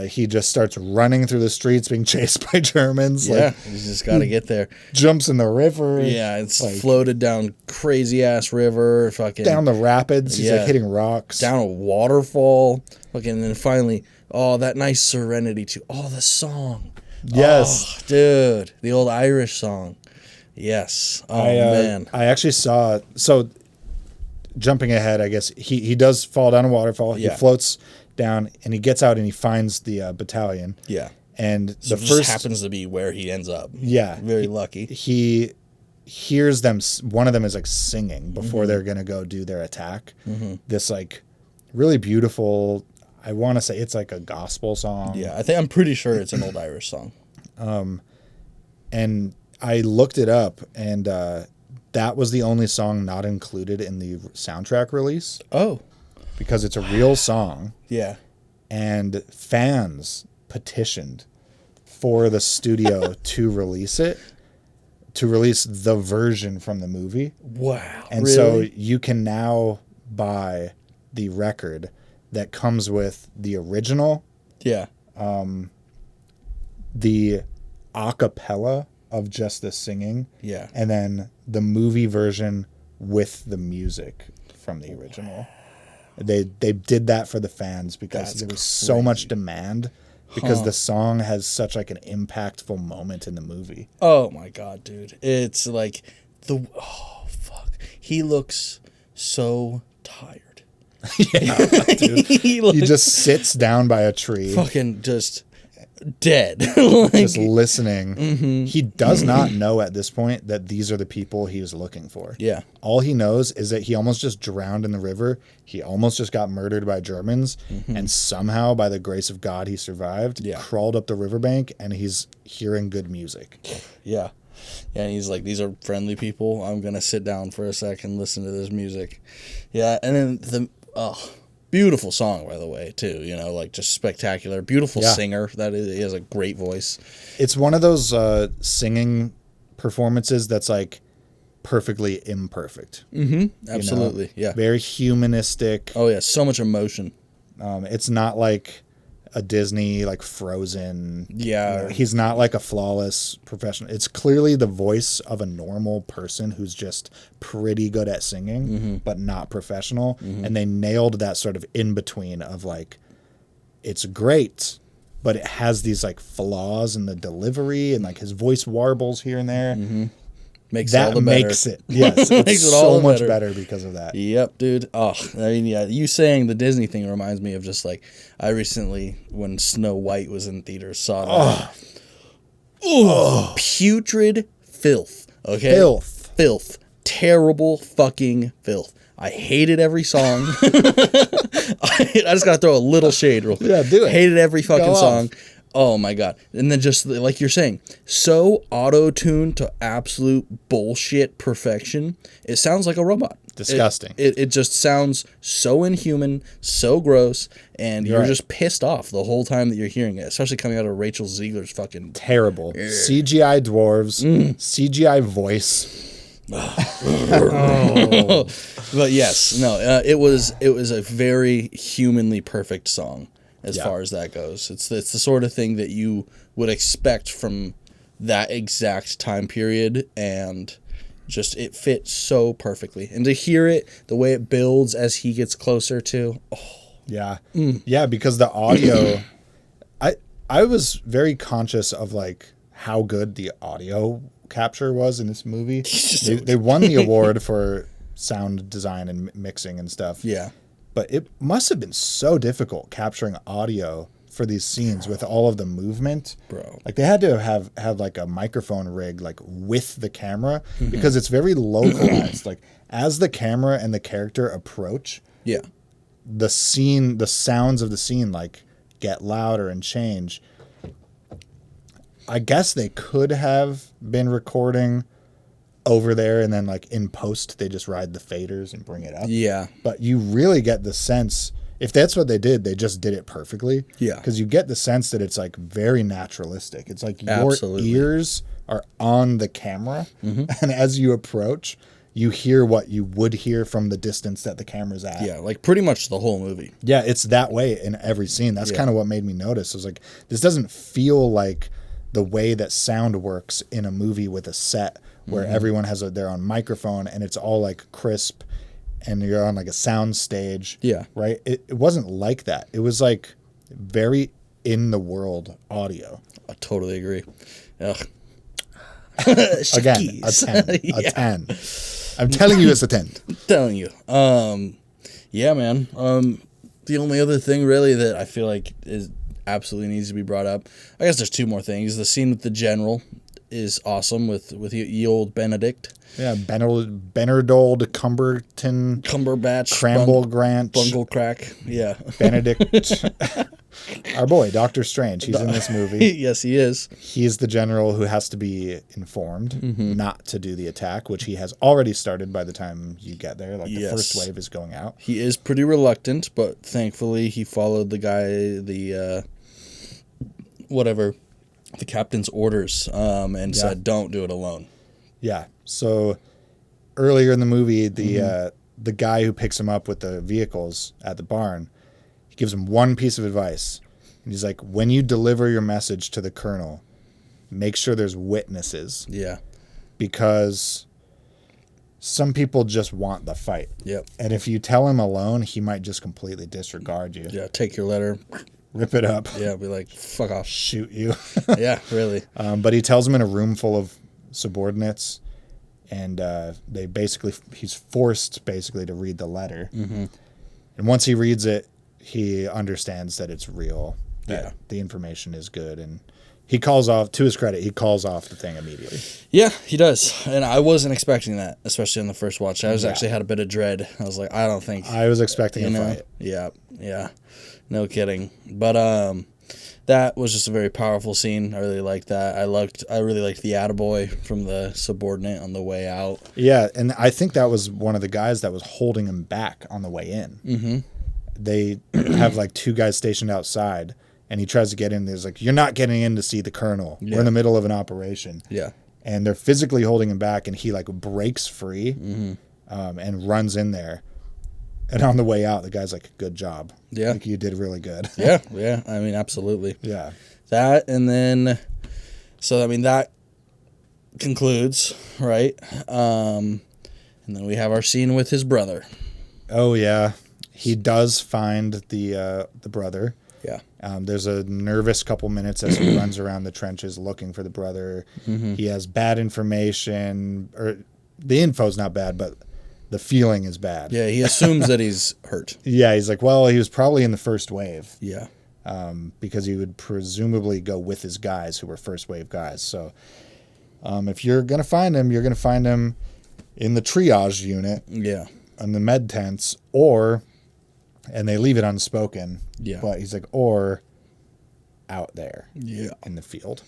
He just starts running through the streets being chased by Germans. Yeah, he's just got to get there. Jumps in the river. Yeah, it's like, floated down crazy ass river. Fucking down the rapids. He's like hitting rocks. Down a waterfall. Fucking, and then finally, that nice serenity too. The song. Yes, dude, the old Irish song. Yes. Man. I actually saw. So, jumping ahead, I guess he does fall down a waterfall. He floats down and he gets out and he finds the battalion. Yeah. And so the just first happens to be where he ends up. Yeah. Very lucky. He hears them. One of them is like singing before they're going to go do their attack. This like really beautiful, I want to say it's like a gospel song. Yeah. I'm pretty sure it's an old Irish song. And I looked it up, and that was the only song not included in the soundtrack release. Oh. Because it's a real song. Yeah. And fans petitioned for the studio to release the version from the movie. Wow. And so you can now buy the record that comes with the original. Yeah. The a cappella of just the singing. Yeah. And then the movie version with the music from the original. They did that for the fans because there was so much demand because the song has such like an impactful moment in the movie. Oh my God, dude. It's like oh fuck. He looks so tired. Yeah, dude. He just sits down by a tree. Fucking just dead. Like, just listening. He does not know at this point that these are the people he was looking for. Yeah. All he knows is that he almost just drowned in the river. He almost just got murdered by Germans. And somehow, by the grace of God, he survived, crawled up the riverbank, and he's hearing good music. Yeah. Yeah, and he's like, these are friendly people. I'm going to sit down for a second, listen to this music. Yeah, and then beautiful song, by the way, too. You know, like just spectacular. Beautiful singer. He has a great voice. It's one of those singing performances that's like perfectly imperfect. Absolutely, you know? yeah. Very humanistic. Oh, yeah, so much emotion. It's not like a Disney, like Frozen. Yeah. You know, he's not like a flawless professional. It's clearly the voice of a normal person who's just pretty good at singing, but not professional. And they nailed that sort of in-between of like, it's great, but it has these like flaws in the delivery and like his voice warbles here and there. Makes that all the better. makes it, yes, Makes it's it all so the much better. better because of that. Yep, dude. Oh, I mean, yeah, you saying the Disney thing reminds me of just like, I recently, when Snow White was in theaters, saw that. Oh, putrid filth. Okay? Filth. Terrible fucking filth. I hated every song. I just gotta throw a little shade real quick. Yeah, do it. Hated every fucking Go song. off. Oh my God. And then just like you're saying, so auto-tuned to absolute bullshit perfection. It sounds like a robot. Disgusting. It just sounds so inhuman, so gross, and you're right. just pissed off the whole time that you're hearing it, especially coming out of Rachel Zegler's fucking... Terrible. CGI dwarves, CGI voice. But yes, no, it was a very humanly perfect song as far as that goes. It's the sort of thing that you would expect from that exact time period, and just it fits so perfectly. And to hear it, the way it builds as he gets closer to, yeah, because the audio, I was very conscious of like how good the audio capture was in this movie. They won the award for sound design and mixing and stuff. Yeah. But it must have been so difficult capturing audio for these scenes with all of the movement. Bro. Like they had to have had like a microphone rig like with the camera because it's very localized. Like as the camera and the character approach, the scene, the sounds of the scene like get louder and change. I guess they could have been recording over there and then like in post they just ride the faders and bring it up. Yeah. But you really get the sense, if that's what they did, they just did it perfectly. Yeah. Because you get the sense that it's like very naturalistic. It's like your Absolutely. ears are on the camera and as you approach, you hear what you would hear from the distance that the camera's at. Yeah, like pretty much the whole movie. Yeah, it's that way in every scene. That's kind of what made me notice. I was like, this doesn't feel like the way that sound works in a movie with a set where everyone has their own microphone and it's all like crisp and you're on like a sound stage. Yeah. Right? It wasn't like that. It was like very in the world audio. I totally agree. Ugh. Again, a 10. A 10. I'm telling you it's a 10. I'm telling you. Yeah, man. The only other thing really that I feel like is absolutely needs to be brought up, I guess there's two more things. The scene with the general is awesome with ye old Benedict. Yeah, Benerdold, Cumberton, Cumberbatch, Cramble Grant, Bungle Crack. Yeah. Benedict. Our boy, Doctor Strange. He's in this movie. Yes, he is. He's the general who has to be informed not to do the attack, which he has already started by the time you get there. Like the first wave is going out. He is pretty reluctant, but thankfully he followed the guy, the captain's orders, and said, "Don't do it alone." Yeah. So earlier in the movie, the guy who picks him up with the vehicles at the barn, he gives him one piece of advice. And he's like, when you deliver your message to the colonel, make sure there's witnesses. Yeah. Because some people just want the fight. Yep. And if you tell him alone, he might just completely disregard you. Yeah, take your letter. Rip it up. Yeah, be like, fuck off. Shoot you. Yeah, really. But he tells him in a room full of subordinates, and he's forced basically to read the letter. Mm-hmm. And once he reads it, he understands that it's real, that Yeah. the information is good, and he calls off, to his credit, he calls off the thing immediately. Yeah, he does. And I wasn't expecting that, especially on the first watch. I actually had a bit of dread. I was like, I don't think. I was expecting a fight. Yeah. No kidding. But that was just a very powerful scene. I really liked that. I really liked the attaboy from the subordinate on the way out. Yeah, and I think that was one of the guys that was holding him back on the way in. Mm-hmm. They have like two guys stationed outside, and he tries to get in. There's like, you're not getting in to see the colonel. Yeah. We're in the middle of an operation. Yeah. And they're physically holding him back, and he like breaks free Mm-hmm. And runs in there. And on the way out, the guy's like, good job. Yeah. Like, you did really good. Yeah. I mean, absolutely. Yeah. That, and then, so, I mean, that concludes, right? And then we have our scene with his brother. Oh, yeah. He does find the brother. Yeah. There's a nervous couple minutes as he runs around the trenches looking for the brother. Mm-hmm. He has bad information, or the info's not bad, but the feeling is bad. Yeah, he assumes that he's hurt. Yeah, he's like, well, he was probably in the first wave. Yeah. Because he would presumably go with his guys who were first wave guys. So if you're going to find him, you're going to find him in the triage unit. Yeah. On the med tents, and they leave it unspoken. Yeah. But he's like, or out there. Yeah. In the field.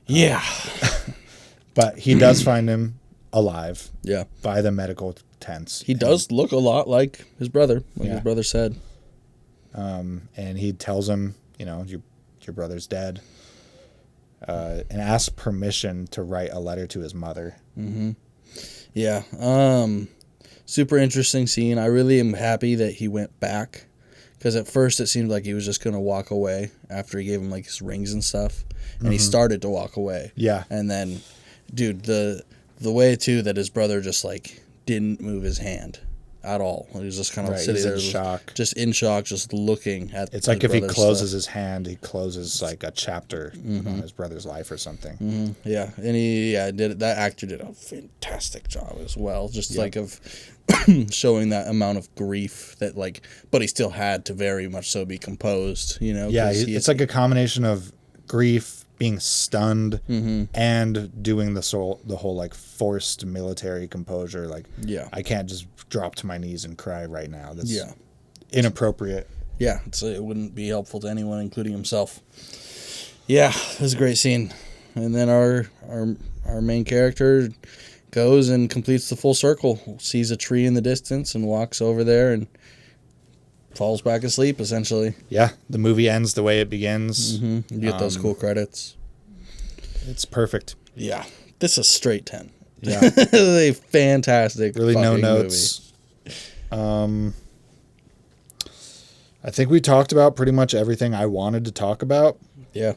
Yeah. But he does find him alive. Yeah. By the medical tents. He does look a lot like his brother, like his brother said. And he tells him, your brother's dead. And asks permission to write a letter to his mother. Mm-hmm. Yeah. Super interesting scene. I really am happy that he went back, because at first it seemed like he was just going to walk away after he gave him like his rings and stuff, and he started to walk away. Yeah. And then, dude, the way too that his brother just like didn't move his hand at all. He was just kind of sitting there, just in shock, just looking at. It's like if he closes his hand, he closes like a chapter on his brother's life or something. Mm-hmm. Yeah, and he did. That actor did a fantastic job as well. Just like of showing that amount of grief that like, but he still had to very much so be composed. Yeah, it's like a combination of grief, being stunned, and doing the whole like forced military composure. Like, I can't just drop to my knees and cry right now. That's inappropriate. Yeah, it wouldn't be helpful to anyone, including himself. Yeah, it was a great scene. And then our main character goes and completes the full circle, sees a tree in the distance and walks over there and falls back asleep, essentially. Yeah, the movie ends the way it begins. Mm-hmm. You get those cool credits. It's perfect. Yeah, this is straight 10. Yeah, a fantastic. Really, no notes. Movie. I think we talked about pretty much everything I wanted to talk about. Yeah.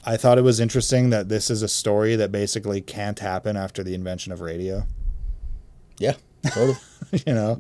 I thought it was interesting that this is a story that basically can't happen after the invention of radio. Yeah, totally.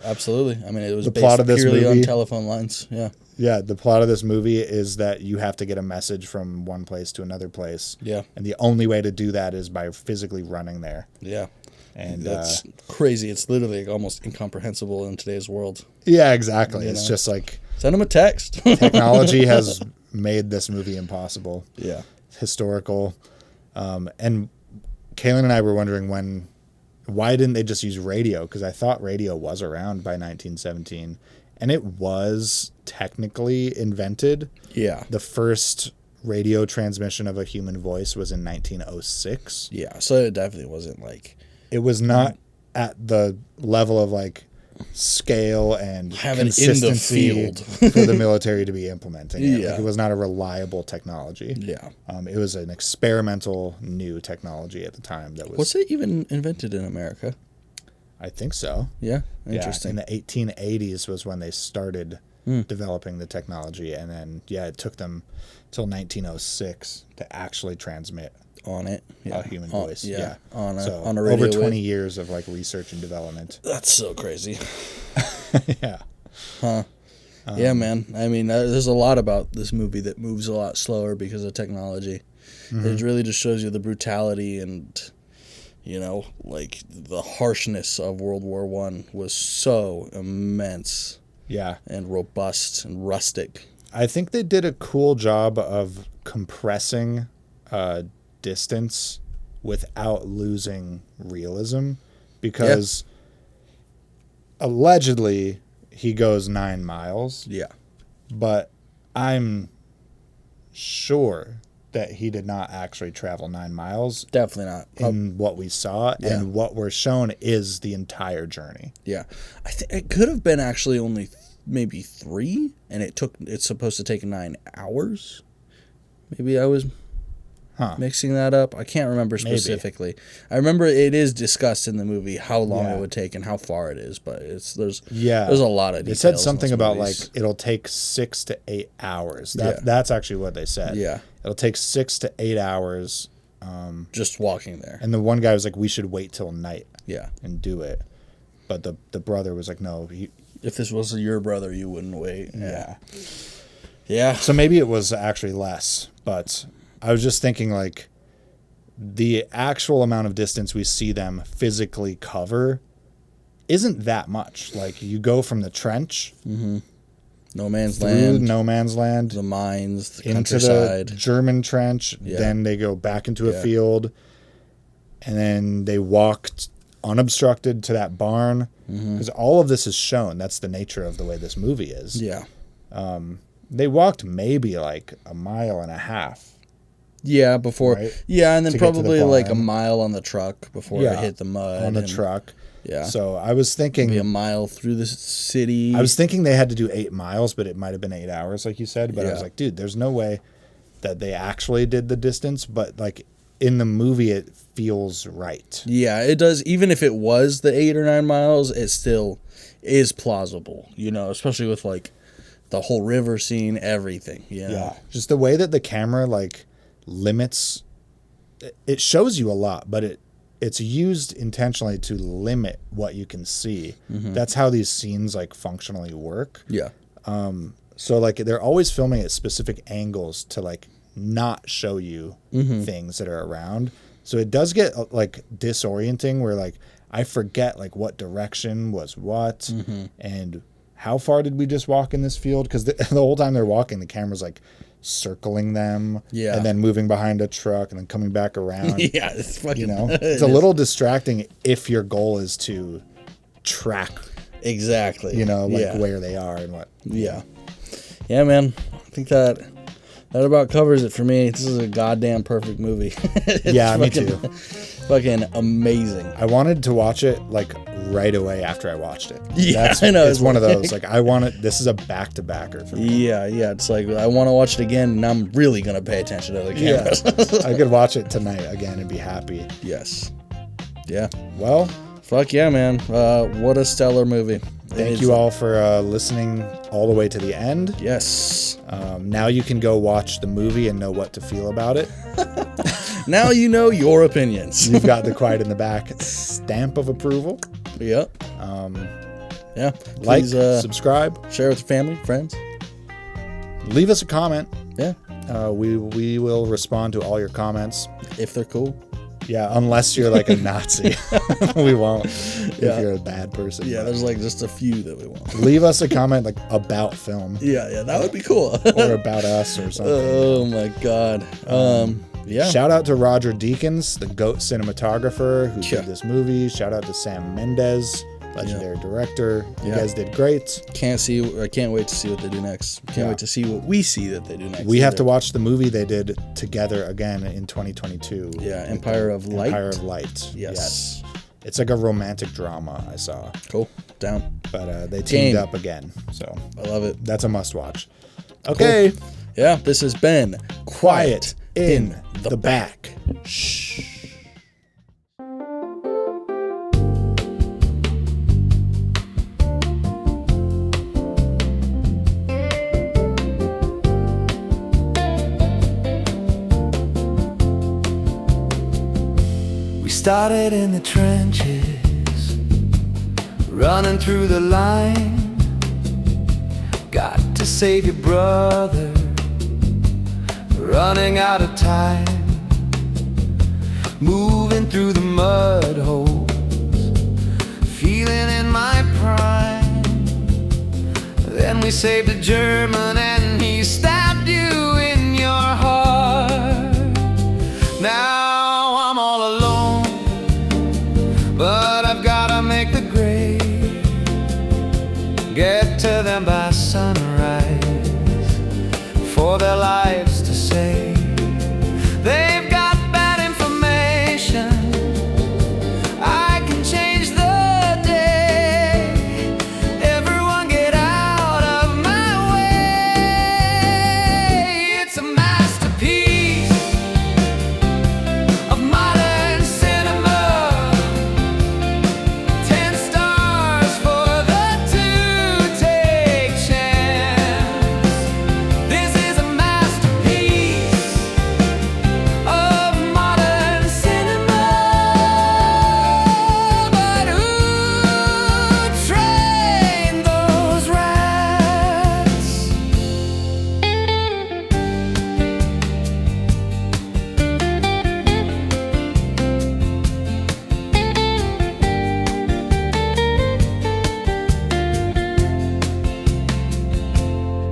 Absolutely. I mean, it was the plot of this purely movie, on telephone lines. Yeah. Yeah, the plot of this movie is that you have to get a message from one place to another place. Yeah. And the only way to do that is by physically running there. Yeah. And that's crazy. It's literally almost incomprehensible in today's world. Yeah, exactly. It's just like... Send them a text. Technology has made this movie impossible. Yeah. Historical. And Kaylin and I were wondering why didn't they just use radio? Because I thought radio was around by 1917. And it was technically invented. Yeah. The first radio transmission of a human voice was in 1906. Yeah, so it definitely wasn't like... It was not at the level of like scale and consistency in the field for the military to be implementing it. Yeah. Like, it was not a reliable technology. Yeah. It was an experimental new technology at the time that was... Was it even invented in America? I think so. Yeah, interesting. Yeah, in the 1880s was when they started developing the technology, and then it took them till 1906 to actually transmit on it. a human voice. On a radio over 20 wave. years of like research and development. That's so crazy. Yeah. Yeah, man. I mean, there's a lot about this movie that moves a lot slower because of technology. It really just shows you the brutality and, like the harshness of World War I was so immense. Yeah. And robust and rustic. I think they did a cool job of compressing distance without losing realism, because allegedly he goes 9 miles. Yeah. But I'm sure that he did not actually travel 9 miles. Definitely not. In what we saw, and what we're shown is the entire journey. Yeah. I think it could have been actually only maybe 3, and it's supposed to take 9 hours. Maybe I was mixing that up. I can't remember specifically. Maybe. I remember it is discussed in the movie how long it would take and how far it is, but there's a lot of details. They said something about like it'll take 6 to 8 hours. That's actually what they said. Yeah. It'll take 6 to 8 hours. Just walking there. And the one guy was like, we should wait till night. Yeah. And do it. But the brother was like, no. If this was your brother, you wouldn't wait. Yeah. Yeah. So maybe it was actually less, but I was just thinking like the actual amount of distance we see them physically cover isn't that much. Like you go from the trench, no man's land, the mines, the into countryside, the German trench. Yeah. Then they go back into a field, and then they walked unobstructed to that barn, because all of this is shown. That's the nature of the way this movie is. Yeah. They walked maybe like 1.5 miles. Yeah, before. Right? Yeah, and then To get to the probably like a barn. mile on the truck before it hit the mud. On the truck. Yeah. So I was thinking maybe a mile through the city. I was thinking they had to do 8 miles, but it might have been 8 hours, like you said. But I was Yeah. like, dude, there's no way that they actually did the distance. But like in the movie, it feels right. Yeah, it does. Even if it was the 8 or 9 miles, it still is plausible, especially with like the whole river scene, everything. Yeah. Just the way that the camera like limits, it shows you a lot, but it's used intentionally to limit what you can see. That's how these scenes like functionally work. Yeah. So like they're always filming at specific angles to like not show you things that are around. So it does get like disorienting where like I forget like what direction was what and how far did we just walk in this field? Because the whole time they're walking, the camera's like circling them and then moving behind a truck and then coming back around. Yeah, it's fucking, it's a little distracting if your goal is to track exactly, where they are and what. Yeah, man. I think that about covers it for me. This is a goddamn perfect movie. Me too. Fucking amazing. I wanted to watch it like right away after I watched it. Yeah, I know. It's one of those like I want it. This is a back-to-backer for me. Yeah. It's like I want to watch it again, and I'm really gonna pay attention to the cameras. I could watch it tonight again and be happy. Yes. Yeah. Well, fuck yeah, man. What a stellar movie. Thank you all for listening all the way to the end. Yes. Now you can go watch the movie and know what to feel about it. Now you know your opinions. You've got the Quiet in the Back stamp of approval. Yep. Yeah. Like, Please, subscribe, share with your family, friends. leave us a comment. Yeah. We will respond to all your comments. If they're cool. Yeah, unless you're like a Nazi. We won't if you're a bad person. Yeah, there's like just a few that we want. Leave us a comment like about film. Yeah, that would be cool. Or about us or something. Oh my god. Yeah. Shout out to Roger Deakins, the GOAT cinematographer who did this movie. Shout out to Sam Mendes, legendary director. You guys did great. Can't wait to see what they do next. Can't wait to see what we see that they do next. We have to watch the movie they did together again in 2022. Yeah, Empire of Light. Empire of Light. Yes. It's like a romantic drama I saw. Cool. Down. But they teamed up again. So I love it. That's a must watch. Okay. Cool. Yeah, this has been Quiet in the Back. Shh. started in the trenches, running through the line. Got to save your brother, running out of time. Moving through the mud holes, feeling in my prime. Then we saved a German and he stabbed you in your heart. Now I'm all alone, but I've gotta make the grade, get to them by sunrise, for their lives to save. They've got bad information, I can change the day. Everyone get out of my way. It's a masterpiece of modern cinema. 10 stars for the two-take chance. This is a masterpiece of modern cinema. But who trained those rats?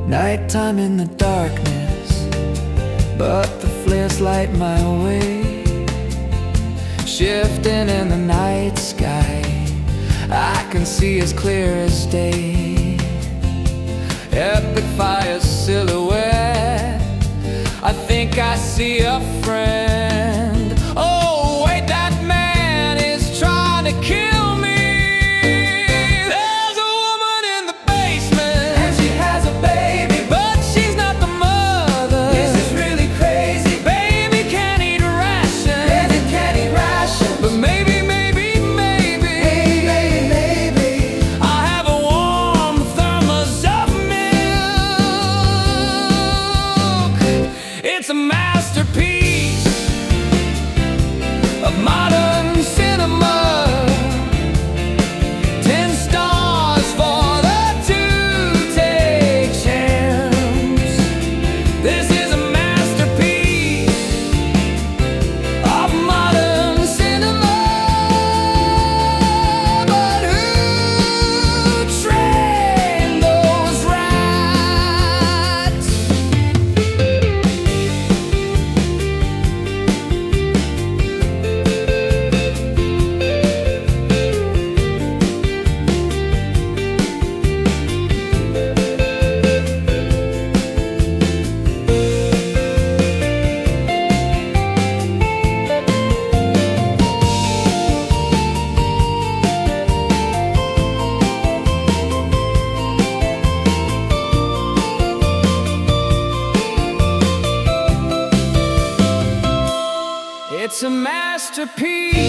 Nighttime in the darkness, but the flares light my way. Shifting in the night sky, I can see as clear as day. Epic fire silhouette, I think I see a friend. Oh wait, that man is trying to kill me. There's a woman in the basement and she has a baby, but she's not the mother. This is really crazy. Baby can't eat ration, baby can't eat ration. But maybe I have a warm thermos of milk. It's a masterpiece of modern cinema. 10 stars for the two-take chance. This is a masterpiece of modern cinema. But who trained those rats? It's a masterpiece